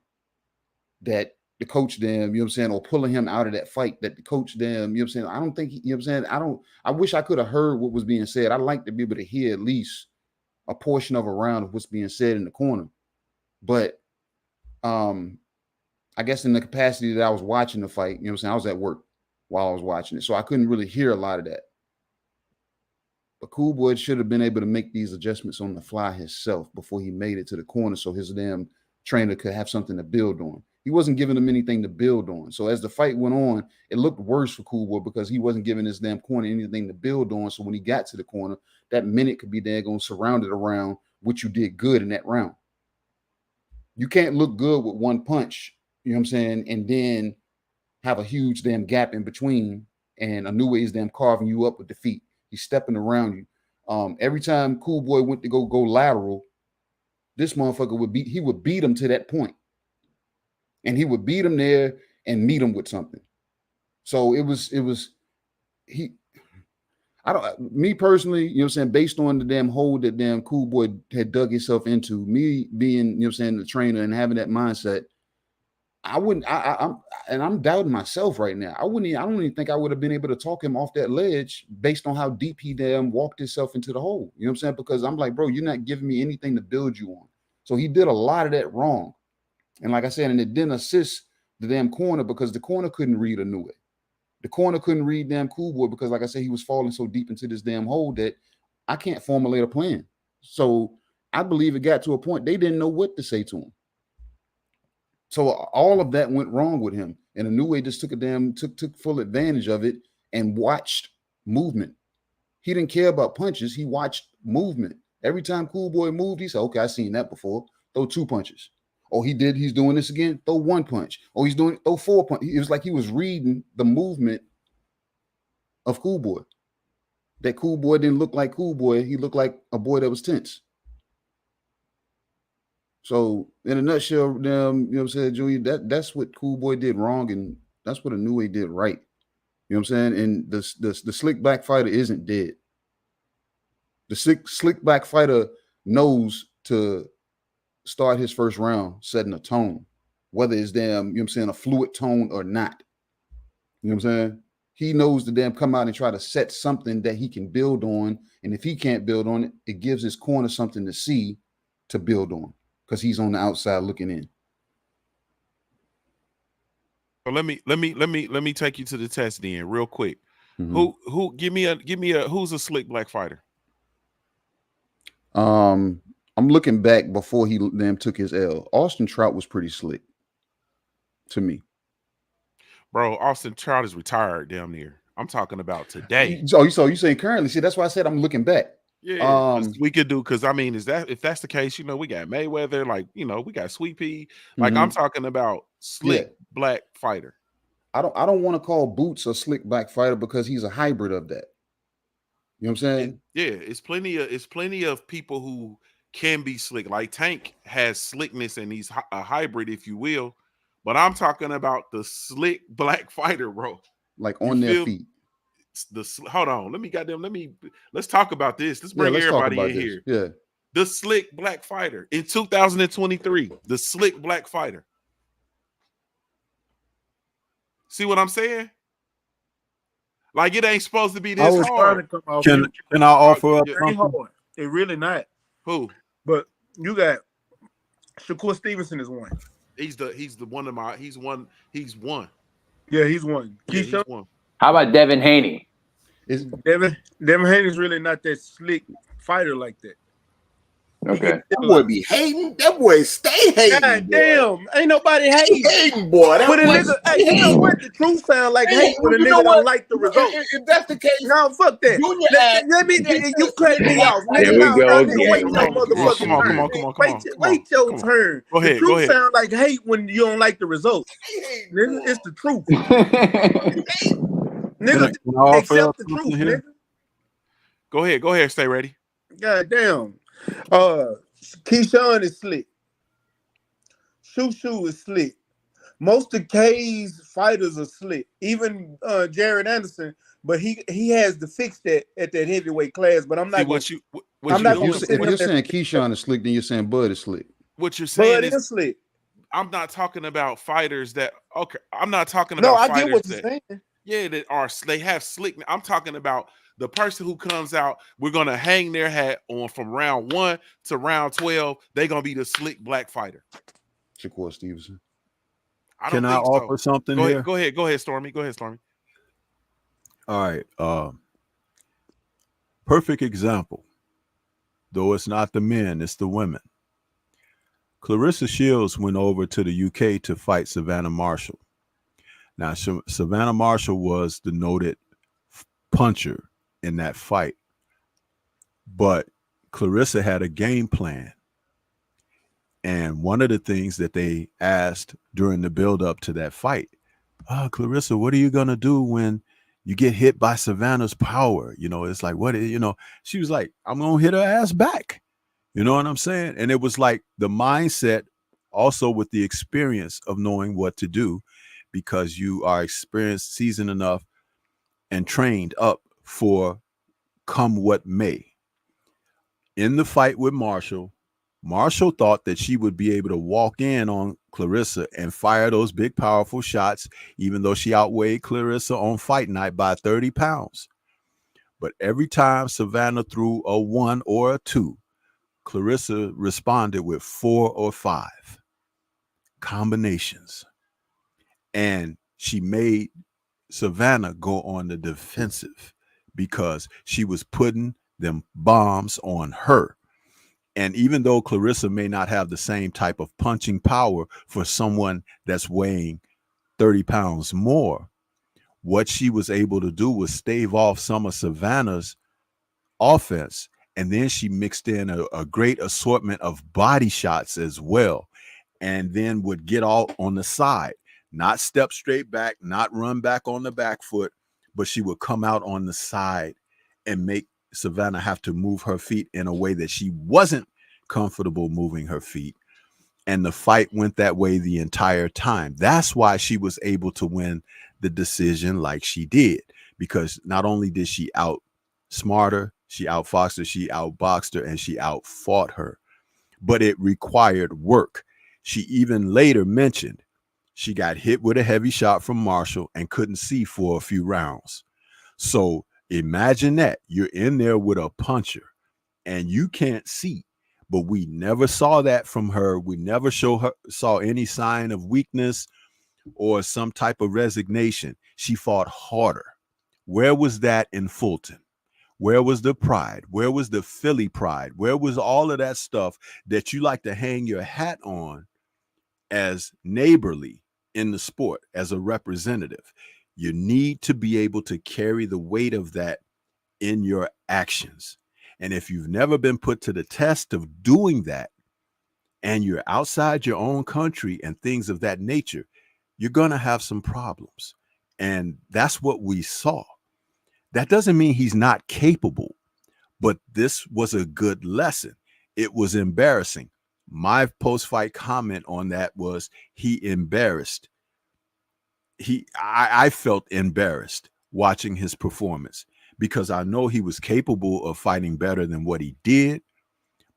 that the coach or pulling him out of that fight, that the coach I don't think, I wish I could have heard what was being said. I'd like to be able to hear at least a portion of a round of what's being said in the corner. But I guess in the capacity that I was watching the fight, I was at work while I was watching it. So I couldn't really hear a lot of that. But Cool Boy should have been able to make these adjustments on the fly himself before he made it to the corner so his damn trainer could have something to build on. He wasn't giving him anything to build on. So as the fight went on, it looked worse for Cool Boy because he wasn't giving his damn corner anything to build on. So when he got to the corner, that minute could be daggone surrounded around what you did good in that round. You can't look good with one punch, and then have a huge damn gap in between, and Inoue is damn carving you up with the feet. He's stepping around you. Every time Cool Boy went to go lateral, this motherfucker would beat him to that point. And he would beat him there and meet him with something. So me personally, based on the damn hole that damn Cool Boy had dug himself into, me being, the trainer and having that mindset, I'm doubting myself right now. I don't even think I would have been able to talk him off that ledge based on how deep he damn walked himself into the hole. You know what I'm saying? Because I'm like, bro, you're not giving me anything to build you on. So he did a lot of that wrong. And like I said, and it didn't assist the damn corner because the corner couldn't read Inoue. The corner couldn't read damn Cool Boy because, like I said, he was falling so deep into this damn hole that I can't formulate a plan. So I believe it got to a point they didn't know what to say to him. So all of that went wrong with him. And Inoue just took full advantage of it and watched movement. He didn't care about punches. He watched movement. Every time Cool Boy moved, he said, okay, I've seen that before. Throw 2 punches. Oh, he's doing this again. Throw 1 punch. Oh, throw 4 punches. It was like he was reading the movement of Cool Boy. That Cool Boy didn't look like Cool Boy. He looked like a boy that was tense. So in a nutshell, Junior, that's what Cool Boy did wrong, and that's what Inoue did right. You know what I'm saying? And the slick black fighter isn't dead. The slick black fighter knows to start his first round setting a tone, whether it's a fluid tone or not. You know what I'm saying? He knows to come out and try to set something that he can build on. And if he can't build on it, it gives his corner something to see to build on because he's on the outside looking in. So let me take you to the test then real quick. Mm-hmm. Who give me a who's a slick black fighter? I'm looking back before he took his L. Austin Trout was pretty slick to me. Bro, Austin Trout is retired damn near. I'm talking about today. So you saying currently? See, that's why I said I'm looking back. Yeah, we could do because I mean, if that's the case, we got Mayweather, like we got Sweet Pea. Like I'm talking about slick black fighter. I don't want to call Boots a slick black fighter because he's a hybrid of that. You know what I'm saying? It's plenty of people who can be slick. Like Tank has slickness and he's a hybrid, if you will. But I'm talking about the slick black fighter, bro. Like on their feet. Hold on. Let's talk about this. Let's bring everybody in here. Yeah. The slick black fighter in 2023. The slick black fighter. See what I'm saying? Like it ain't supposed to be this hard. Can I offer up It ain't hard. It really not. Who? But you got Shakur Stevenson is one. He's one. Yeah, he's one. He's one. How about Devin Haney? Devin Haney's really not that slick fighter like that. Okay. That boy be hating. That boy stay hating. God boy. damn, ain't nobody hating. Hating, boy. That When a boy nigga, stay hey, you know hating. what? The truth sound like Hey, hate when a you know nigga don't what? like the result. If that's the case, No, fuck that. Junior Let me. You cut me off, nigga. Here we No, go nigga. Wait again. your Come motherfucking on, turn. Wait your turn. Go The ahead, truth go ahead. sound like hate when you don't like the result. Nigga, it's the truth. Nigga, Can I offer accept up the something truth, here? nigga. Go ahead. Stay ready. God damn. Keyshawn is slick. Shoo is slick. Most of K's fighters are slick. Even Jared Anderson, but he has to fix that at that heavyweight class. But I'm not going. If you're saying Keyshawn is slick, then you're saying Bud is slick. What you're saying Bud is slick. I'm not talking about fighters that I'm not talking No, about I get what fighters you're that saying. yeah, that are they have slick. I'm talking about the person who comes out, we're gonna hang their hat on from round 1 to round 12. They're gonna be the slick black fighter. Shakur Stevenson. Can I offer something here? Go ahead, Stormy. Go ahead, Stormy. All right. Perfect example. Though it's not the men, it's the women. Clarissa Shields went over to the UK to fight Savannah Marshall. Now, Savannah Marshall was the noted puncher in that fight. But Clarissa had a game plan. And one of the things that they asked during the build-up to that fight, Clarissa, what are you going to do when you get hit by Savannah's power? You know, it's like, she was like, I'm going to hit her ass back. You know what I'm saying? And it was like the mindset also with the experience of knowing what to do because you are experienced, seasoned enough, and trained up for come what may. In the fight with Marshall thought that she would be able to walk in on Clarissa and fire those big, powerful shots, even though she outweighed Clarissa on fight night by 30 pounds. But every time Savannah threw a 1 or a 2, Clarissa responded with 4 or 5 combinations. And she made Savannah go on the defensive because she was putting them bombs on her. And even though Clarissa may not have the same type of punching power for someone that's weighing 30 pounds more, what she was able to do was stave off some of Savannah's offense. And then she mixed in a great assortment of body shots as well. And then would get all on the side, not step straight back, not run back on the back foot, but she would come out on the side and make Savannah have to move her feet in a way that she wasn't comfortable moving her feet. And the fight went that way the entire time. That's why she was able to win the decision like she did, because not only did she outsmart her, she outfoxed her, she outboxed her, and she outfought her. But it required work. She even later mentioned she got hit with a heavy shot from Marshall and couldn't see for a few rounds. So imagine that. You're in there with a puncher and you can't see. But we never saw that from her. We never saw any sign of weakness or some type of resignation. She fought harder. Where was that in Fulton? Where was the pride? Where was the Philly pride? Where was all of that stuff that you like to hang your hat on as neighborly in the sport, as a representative? You need to be able to carry the weight of that in your actions. And if you've never been put to the test of doing that, and you're outside your own country and things of that nature, you're going to have some problems. And that's what we saw. That doesn't mean he's not capable, but this was a good lesson. It was embarrassing. My post-fight comment on that was he embarrassed. I felt embarrassed watching his performance because I know he was capable of fighting better than what he did,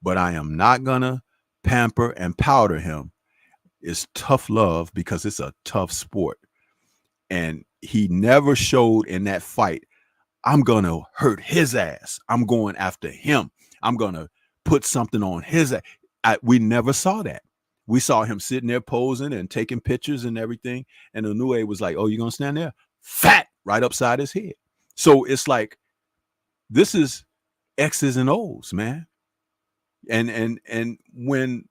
but I am not going to pamper and powder him. It's tough love because it's a tough sport. And he never showed in that fight, I'm going to hurt his ass. I'm going after him. I'm going to put something on his ass. We never saw that. We saw him sitting there posing and taking pictures and everything. And Inoue was like, oh, you're going to stand there? Fat, right upside his head. So it's like, this is X's and O's, man. And when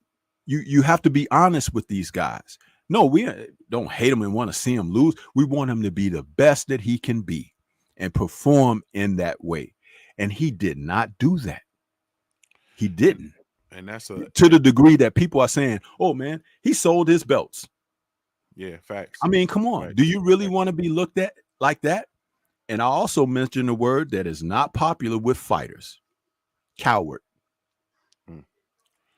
you have to be honest with these guys. No, we don't hate him and want to see him lose. We want him to be the best that he can be and perform in that way. And he did not do that. He didn't. And that's to the degree that people are saying, oh man, he sold his belts. Yeah, facts. I mean, come on. Facts. Do you really want to be looked at like that? And I also mentioned a word that is not popular with fighters. Coward.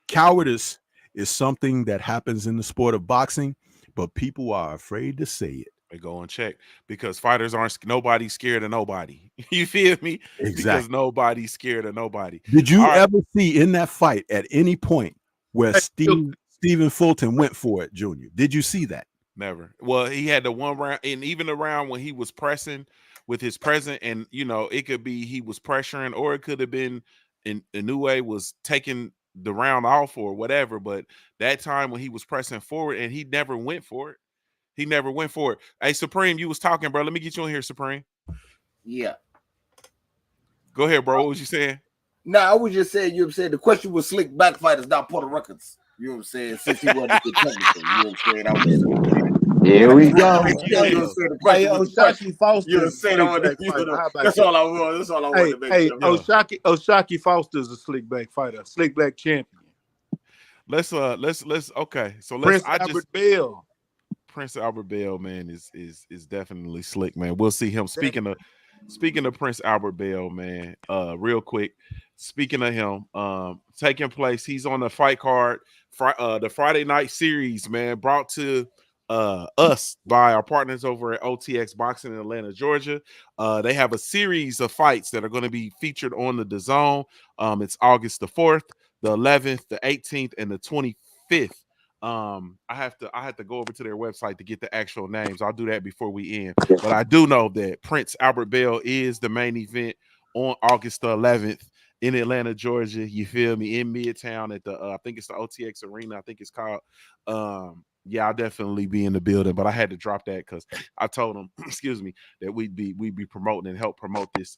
Cowardice is something that happens in the sport of boxing, but people are afraid to say it. They go uncheck because fighters nobody's scared of nobody. You feel me? Exactly. Because nobody's scared of nobody. Did you ever see in that fight at any point where Stephen Fulton went for it, Junior? Did you see that? Never. Well, he had the one round, and even the round when he was pressing with his present, and it could be he was pressuring, or it could have been Inoue was taking the round off or whatever. But that time when he was pressing forward, and he never went for it. He never went for it. Hey, Supreme, you was talking, bro. Let me get you in here, Supreme. Yeah. Go ahead, bro. What was you saying? No, I was just saying, the question was slick back fighters, not Puerto Ricans. You know what I'm saying? Since he wasn't a good technical, you know what I'm saying? Here we go. Oshaki Foster. That's all I want. That's all I want to make sure. Oshaki Foster is a slick back fighter, slick back champion. Let's okay. So Prince Albert Bell. Prince Albert Bell, man, is definitely slick, man. We'll see him. Speaking of Prince Albert Bell, man, real quick. Speaking of him, taking place, he's on the fight card, the Friday night series, man, brought to us by our partners over at OTX Boxing in Atlanta, Georgia. They have a series of fights that are going to be featured on the DAZN. It's August the 4th, the 11th, the 18th, and the 25th. I have to go over to their website to get the actual names. I'll do that before we end. But I do know that Prince Albert Bell is the main event on August the 11th in Atlanta, Georgia. You feel me? In Midtown at the I think it's the OTX Arena. I think it's called. Yeah, I'll definitely be in the building, but I had to drop that because I told them, excuse me, that we'd be promoting and help promote this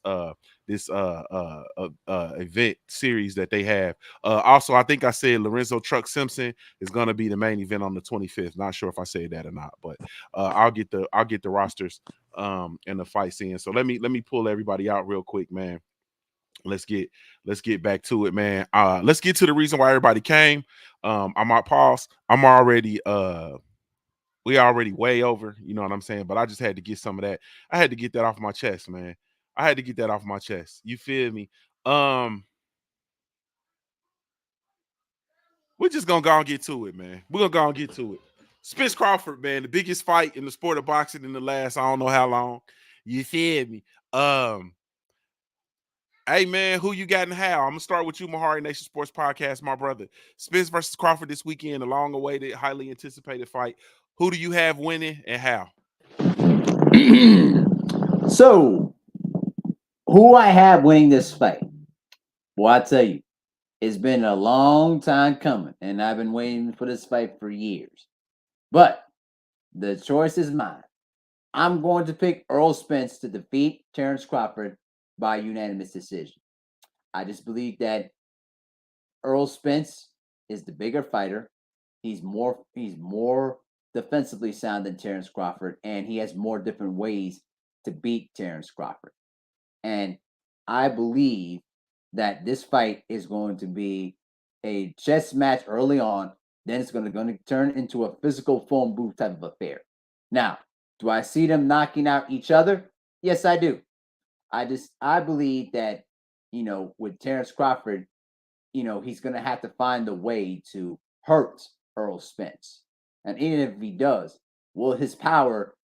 event series that they have. Also, I think I said Lorenzo Truck Simpson is going to be the main event on the 25th. Not sure if I said that or not, but I'll get the rosters and the fights in. So let me pull everybody out real quick, man. Let's get back to it, man. Let's get to the reason why everybody came. I'm at pause. I'm already we already way over, you know what I'm saying? But I just had to get some of that. I had to get that off my chest, man. I had to get that off my chest. You feel me? We're just gonna go and get to it, man. We're gonna go and get to it. Spence Crawford, man, the biggest fight in the sport of boxing in the last I don't know how long. You feel me? Hey, man, who you got and how? I'm going to start with you, Mahari Nation Sports Podcast, my brother. Spence versus Crawford this weekend, a long-awaited, highly anticipated fight. Who do you have winning and how? So, who I have winning this fight? Well, I tell you, it's been a long time coming, and I've been waiting for this fight for years. But the choice is mine. I'm going to pick Errol Spence to defeat Terrence Crawford by unanimous decision. I just believe that Errol Spence is the bigger fighter. He's more defensively sound than Terrence Crawford, and he has more different ways to beat Terrence Crawford. And I believe that this fight is going to be a chess match early on. Then it's going to turn into a physical phone booth type of affair. Now, do I see them knocking out each other? Yes, I do. I believe that, with Terrence Crawford, he's going to have to find a way to hurt Errol Spence. And even if he does, will his power,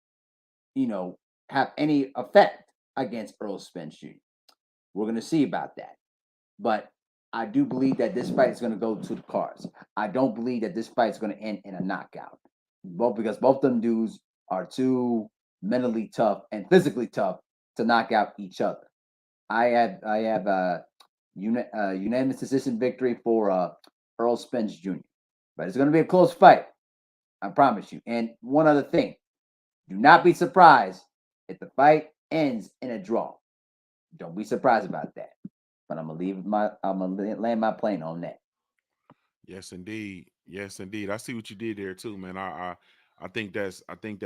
have any effect against Errol Spence Jr.? We're going to see about that. But I do believe that this fight is going to go to the cards. I don't believe that this fight is going to end in a knockout. Because both of them dudes are too mentally tough and physically tough to knock out each other. I have a unanimous decision victory for Errol Spence Jr. But it's going to be a close fight. I promise you. And one other thing. Do not be surprised if the fight ends in a draw. Don't be surprised about that. But I'm gonna land my plane on that. Yes, indeed. Yes, indeed. I see what you did there too, man. I think that's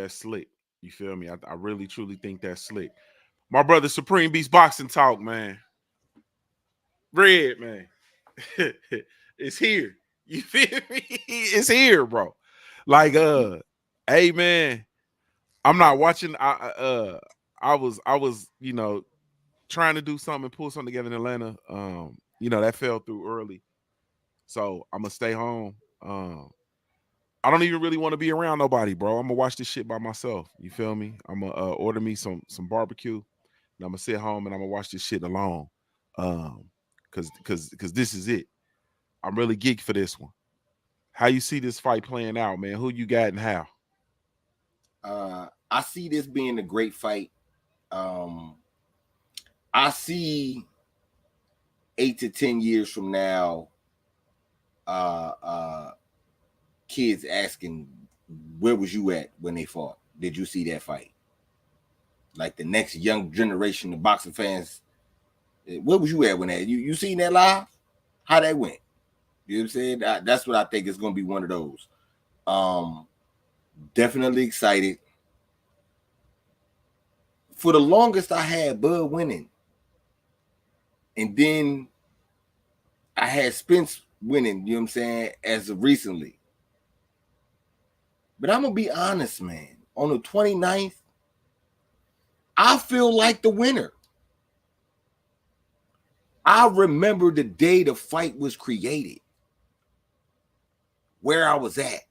slick. You feel me? I really truly think that's slick. My brother Supreme Beast Boxing Talk, man. Red, man. It's here. You feel me? It's here, bro. Like, hey man, I'm not watching. I was, trying to do something and pull something together in Atlanta. That fell through early. So I'm gonna stay home. I don't even really want to be around nobody, bro. I'm gonna watch this shit by myself. You feel me? I'm gonna order me some barbecue, and I'm gonna sit home and I'm gonna watch this shit alone. Cause this is it. I'm really geeked for this one. How you see this fight playing out, man? Who you got and how? I see this being a great fight. I see 8 to 10 years from now, kids asking, where was you at when they fought? Did you see that fight? Like the next young generation of boxing fans, where was you at when that? You seen that live? How that went? You know what I'm saying? That's what I think is going to be one of those. Definitely excited. For the longest, I had Bud winning. And then I had Spence winning, you know what I'm saying, as of recently. But I'm going to be honest, man. On the 29th, I feel like the winner. I remember the day the fight was created, where I was at.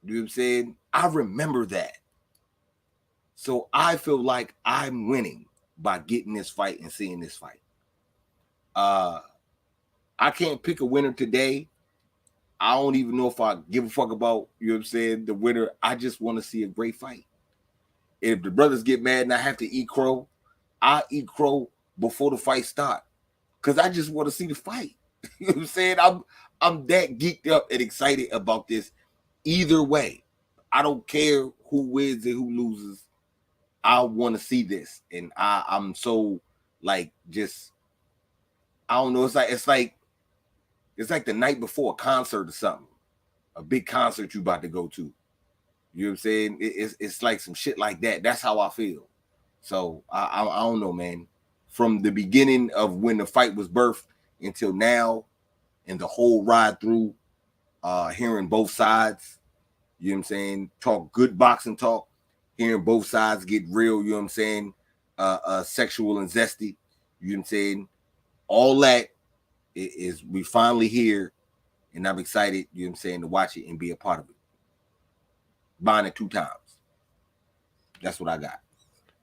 You know what I'm saying? I remember that. So I feel like I'm winning by getting this fight and seeing this fight. I can't pick a winner today. I don't even know if I give a fuck about, you know what I'm saying, the winner. I just want to see a great fight. If the brothers get mad and I have to eat crow, I'll eat crow before the fight starts. Because I just want to see the fight. You know what I'm saying? I'm that geeked up and excited about this either way. I don't care who wins and who loses. I want to see this. And I'm so like just, I don't know. It's like the night before a concert or something. A big concert you about to go to. You know what I'm saying? It's like some shit like that. That's how I feel. So I don't know, man. From the beginning of when the fight was birthed until now, and the whole ride through, hearing both sides, you know what I'm saying? Talk good boxing talk, hearing both sides get real, you know what I'm saying? Sexual and zesty, you know what I'm saying? All that is we finally here, and I'm excited, you know what I'm saying, to watch it and be a part of it. Buying it 2 times. That's what I got.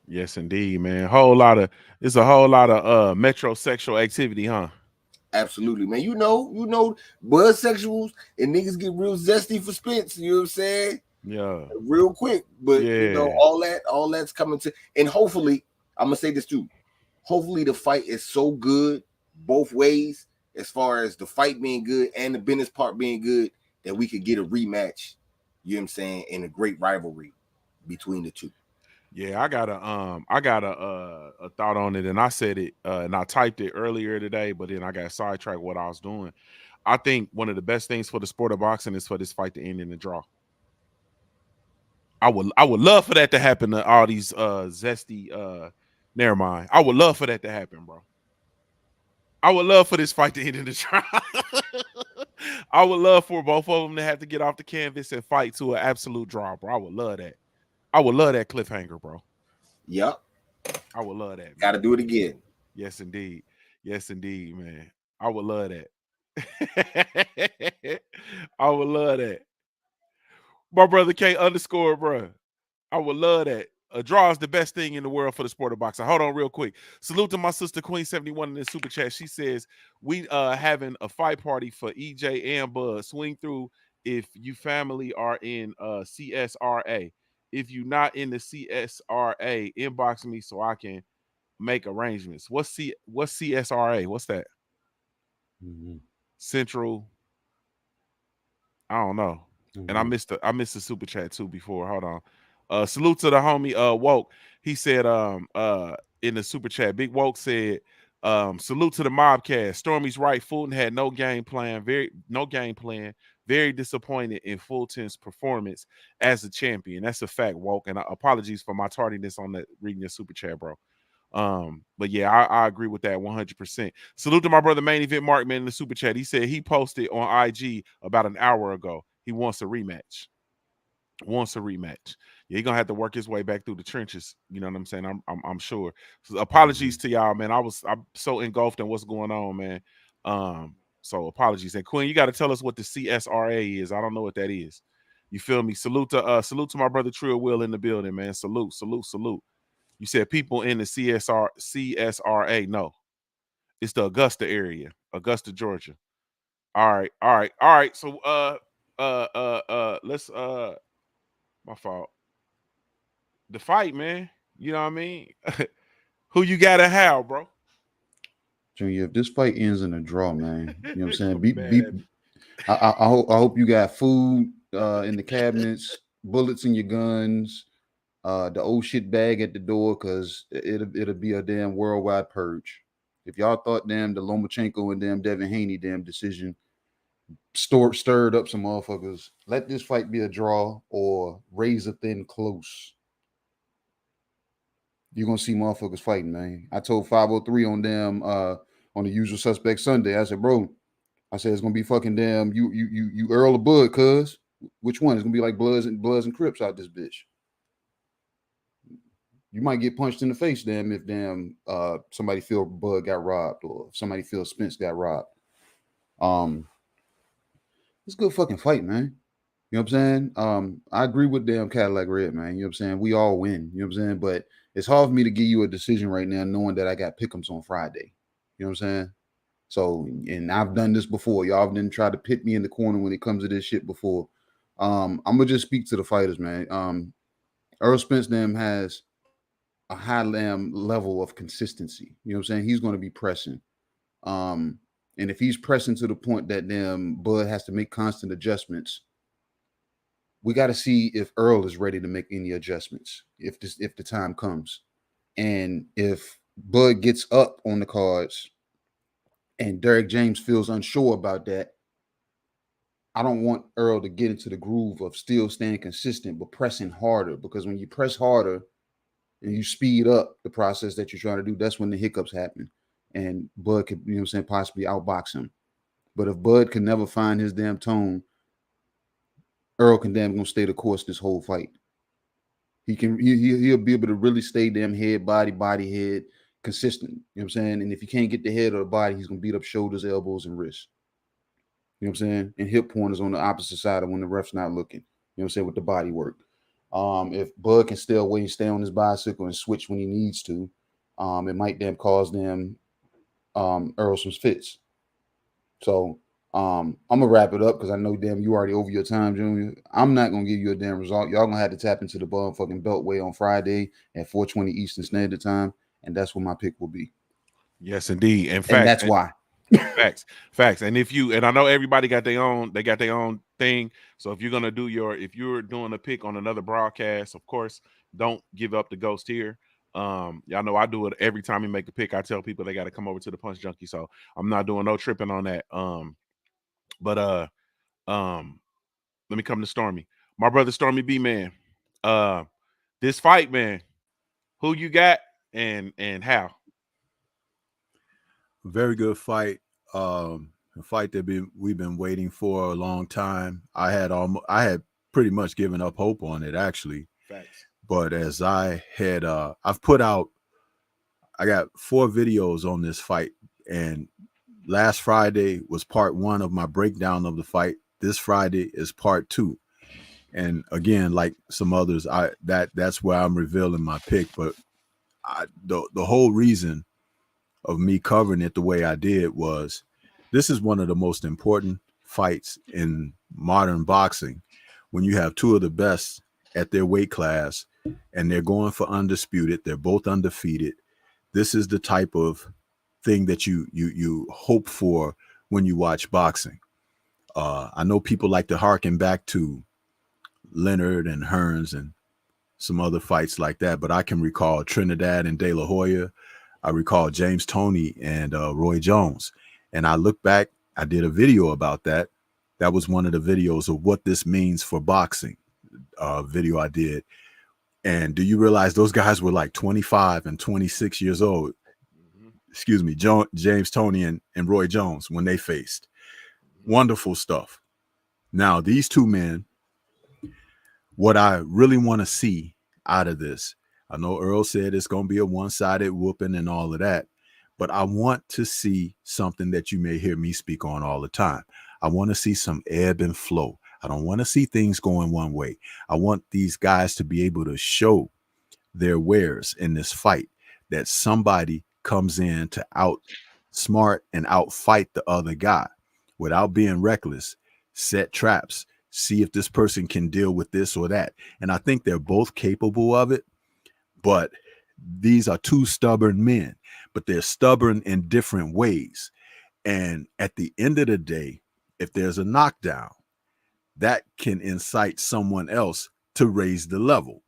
Yes, indeed, man. It's a whole lot of metrosexual activity, huh? Absolutely, man. You know, bud sexuals and niggas get real zesty for Spence, you know what I'm saying? Yeah. Real quick. But yeah, you know, all that's coming to, and hopefully, I'm gonna say this too. Hopefully the fight is so good both ways, as far as the fight being good and the business part being good, that we could get a rematch, you know what I'm saying, in a great rivalry between the two. Yeah, I got a thought on it, and I said it, and I typed it earlier today, but then I got sidetracked what I was doing. I think one of the best things for the sport of boxing is for this fight to end in a draw. I would love for that to happen to all these zesty. Never mind. I would love for that to happen, bro. I would love for this fight to end in a draw. I would love for both of them to have to get off the canvas and fight to an absolute draw, bro. I would love that. I would love that cliffhanger, bro. Yep. I would love that. Got to do it again. Yes, indeed. Yes, indeed, man. I would love that. I would love that. My brother K _ bro. I would love that. A draw is the best thing in the world for the sport of boxing. Hold on real quick. Salute to my sister Queen 71 in the super chat. She says, we having a fight party for EJ and Bud. Swing through if you family are in CSRA. If you not in the CSRA, inbox me so I can make arrangements. What's CSRA? What's that? Central. I don't know. And I missed the super chat too before. Hold on. Salute to the homie Woke. He said in the super chat, Big Woke said Salute to the MobCast. Stormy's right. Fulton had no game plan. Very disappointed in Fulton's performance as a champion. That's a fact, Woke. And apologies for my tardiness on that reading your super chat, bro. But yeah, I agree with that 100%. Salute to my brother Main Event Mark, man, in the super chat. He said he posted on IG about an hour ago. He wants a rematch. Yeah, he's gonna have to work his way back through the trenches. You know what I'm saying? I'm sure. So apologies to y'all, man. I'm so engulfed in what's going on, man. So apologies. And Queen, you got to tell us what the CSRA is. I don't know what that is. You feel me? Salute to my brother Trill Will in the building, man. Salute. You said people in the CSRA. No, it's the Augusta area, Augusta, Georgia. All right. So let's my fault. The fight, man. You know what I mean? Who you got and how, bro? Junior, if this fight ends in a draw, man, you know what I'm saying? I hope you got food in the cabinets, bullets in your guns, the old shit bag at the door, because it'll be a damn worldwide purge. If y'all thought damn the Lomachenko and damn Devin Haney damn decision stirred up some motherfuckers, let this fight be a draw or razor thin close. You're gonna see motherfuckers fighting, man. I told 503 on damn on the Usual Suspect Sunday. I said, bro, it's gonna be fucking damn you Earl of Bud, cuz. Which one? It's gonna be like Bloods and Crips out this bitch. You might get punched in the face, damn, if damn somebody feel Bud got robbed, or if somebody feel Spence got robbed. It's a good fucking fight, man. You know what I'm saying? I agree with damn Cadillac Red, man. You know what I'm saying? We all win. You know what I'm saying? But it's hard for me to give you a decision right now, knowing that I got pick'ems on Friday. You know what I'm saying? So, and I've done this before. Y'all didn't try to pit me in the corner when it comes to this shit before. I'm gonna just speak to the fighters, man. Earl Spence damn has a high level of consistency. You know what I'm saying? He's gonna be pressing. And if he's pressing to the point that damn Bud has to make constant adjustments, we got to see if Earl is ready to make any adjustments if the time comes. And if Bud gets up on the cards and Derek James feels unsure about that, I don't want Earl to get into the groove of still staying consistent but pressing harder, because when you press harder and you speed up the process that you're trying to do, that's when the hiccups happen. And Bud could, you know what I'm saying, possibly outbox him. But if Bud can never find his damn tone, Earl can damn gonna stay the course this whole fight. He'll be able to really stay damn head, body, head, consistent. You know what I'm saying? And if he can't get the head or the body, he's gonna beat up shoulders, elbows, and wrists. You know what I'm saying? And hip pointers on the opposite side of when the ref's not looking. You know what I'm saying? With the body work. If Bud can stay away and stay on his bicycle and switch when he needs to, it might damn cause them Earl some fits. So I'm gonna wrap it up because I know damn you already over your time, Junior. I'm not gonna give you a damn result. Y'all gonna have to tap into the motherfucking Beltway on Friday at 4:20 Eastern Standard Time, and that's what my pick will be. Yes, indeed. In fact, and that's why. Facts. And and I know everybody got their own thing. So if you're doing a pick on another broadcast, of course, don't give up the ghost here. Y'all know I do it every time we make a pick. I tell people they got to come over to the Punch Junkie, so I'm not doing no tripping on that. Let me come to Stormy, my brother Stormy B, man. This fight, man, who you got and how? Very good fight. A fight that we've been waiting for a long time. I had pretty much given up hope on it, actually. Facts. But as I had, I've put out, I got 4 videos on this fight, and last Friday was part 1 of my breakdown of the fight. This Friday is part 2. And again, like some others, that's where I'm revealing my pick. But the whole reason of me covering it the way I did was, this is one of the most important fights in modern boxing, when you have 2 of the best at their weight class and they're going for undisputed. They're both undefeated. This is the type of thing that you hope for when you watch boxing. I know people like to harken back to Leonard and Hearns and some other fights like that, but I can recall Trinidad and De La Hoya. I recall James Toney and Roy Jones. And I look back, I did a video about that. That was one of the videos of what this means for boxing, video I did. And do you realize those guys were like 25 and 26 years old? Excuse me, James Toney and Roy Jones when they faced. Wonderful stuff. Now, these two men, what I really want to see out of this, I know Earl said it's going to be a one-sided whooping and all of that, but I want to see something that you may hear me speak on all the time. I want to see some ebb and flow. I don't want to see things going one way. I want these guys to be able to show their wares in this fight, that somebody comes in to outsmart and outfight the other guy without being reckless, set traps, see if this person can deal with this or that. And I think they're both capable of it, but these are two stubborn men, but they're stubborn in different ways. And at the end of the day, if there's a knockdown, that can incite someone else to raise the level.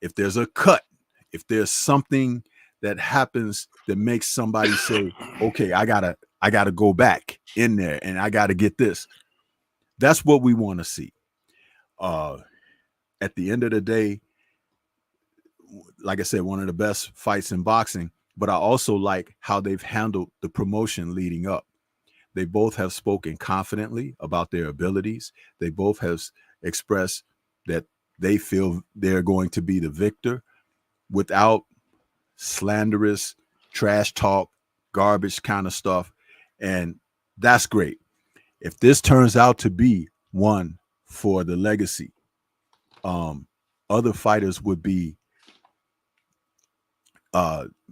If there's a cut, if there's something that happens that makes somebody say, okay, I gotta go back in there and I gotta get this. That's what we want to see. At the end of the day, like I said, one of the best fights in boxing, but I also like how they've handled the promotion leading up. They both have spoken confidently about their abilities. They both have expressed that they feel they're going to be the victor without slanderous, trash talk, garbage kind of stuff. And that's great. If this turns out to be one for the legacy, other fighters would be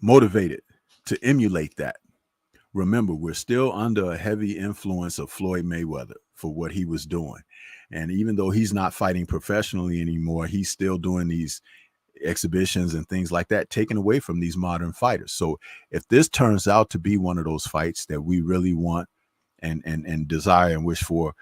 motivated to emulate that. Remember, we're still under a heavy influence of Floyd Mayweather for what he was doing. And even though he's not fighting professionally anymore, he's still doing these exhibitions and things like that, taken away from these modern fighters. So if this turns out to be one of those fights that we really want and desire and wish for,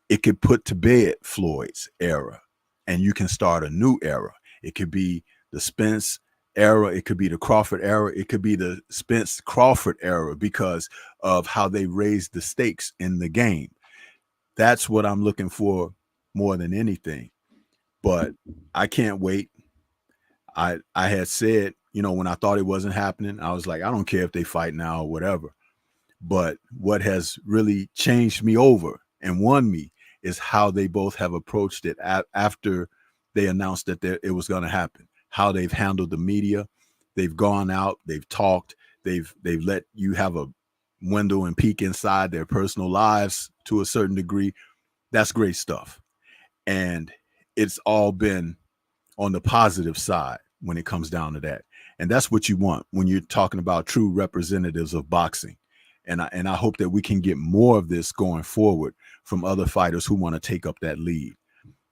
it could put to bed Floyd's era and you can start a new era. It could be the Spence era, it could be the Crawford era, it could be the Spence Crawford era because of how they raised the stakes in the game. That's what I'm looking for more than anything. But I can't wait. I had said, when I thought it wasn't happening, I was like, I don't care if they fight now or whatever. But what has really changed me over and won me is how they both have approached it after they announced that it was going to happen. How they've handled the media. They've gone out, they've talked, they've let you have a window and peek inside their personal lives to a certain degree. That's great stuff. And it's all been on the positive side when it comes down to that. And that's what you want when you're talking about true representatives of boxing. And I hope that we can get more of this going forward from other fighters who want to take up that lead.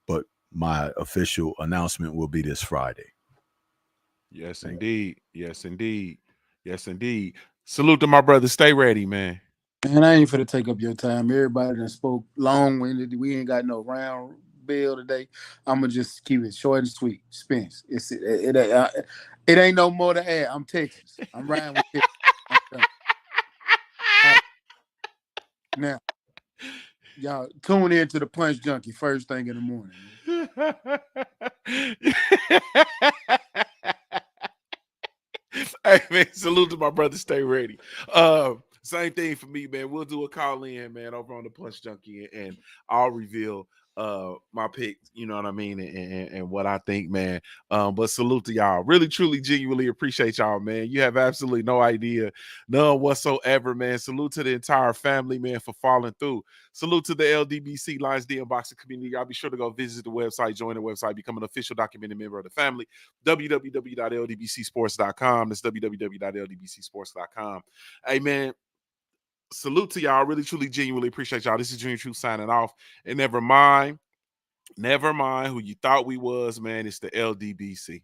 But my official announcement will be this Friday. Yes, indeed. Yes, indeed. Yes, indeed. Salute to my brother. Stay ready, man. Man, I ain't finna take up your time. Everybody that spoke long-winded. We ain't got no round bill today. I'm gonna just keep it short and sweet. Spence. It ain't no more to add. I'm Texas. I'm riding with it. Now, y'all tune in to the Punch Junkie first thing in the morning. Hey, man, salute to my brother. Stay ready. Same thing for me, man. We'll do a call in, man, over on the Punch Junkie, and I'll reveal my pick, you know what I mean, and what I think, man. But salute to y'all. Really, truly, genuinely appreciate y'all, man. You have absolutely no idea, none whatsoever, man. Salute to the entire family, man, for following through. Salute to the LDBC Lions Den Boxing community. Y'all be sure to go visit the website, join the website, become an official documented member of the family. www.ldbcsports.com. That's www.ldbcsports.com. Hey, man. Salute to y'all. Really, truly, genuinely appreciate y'all. This is Junior True signing off. And never mind who you thought we was, man. It's the LDBC.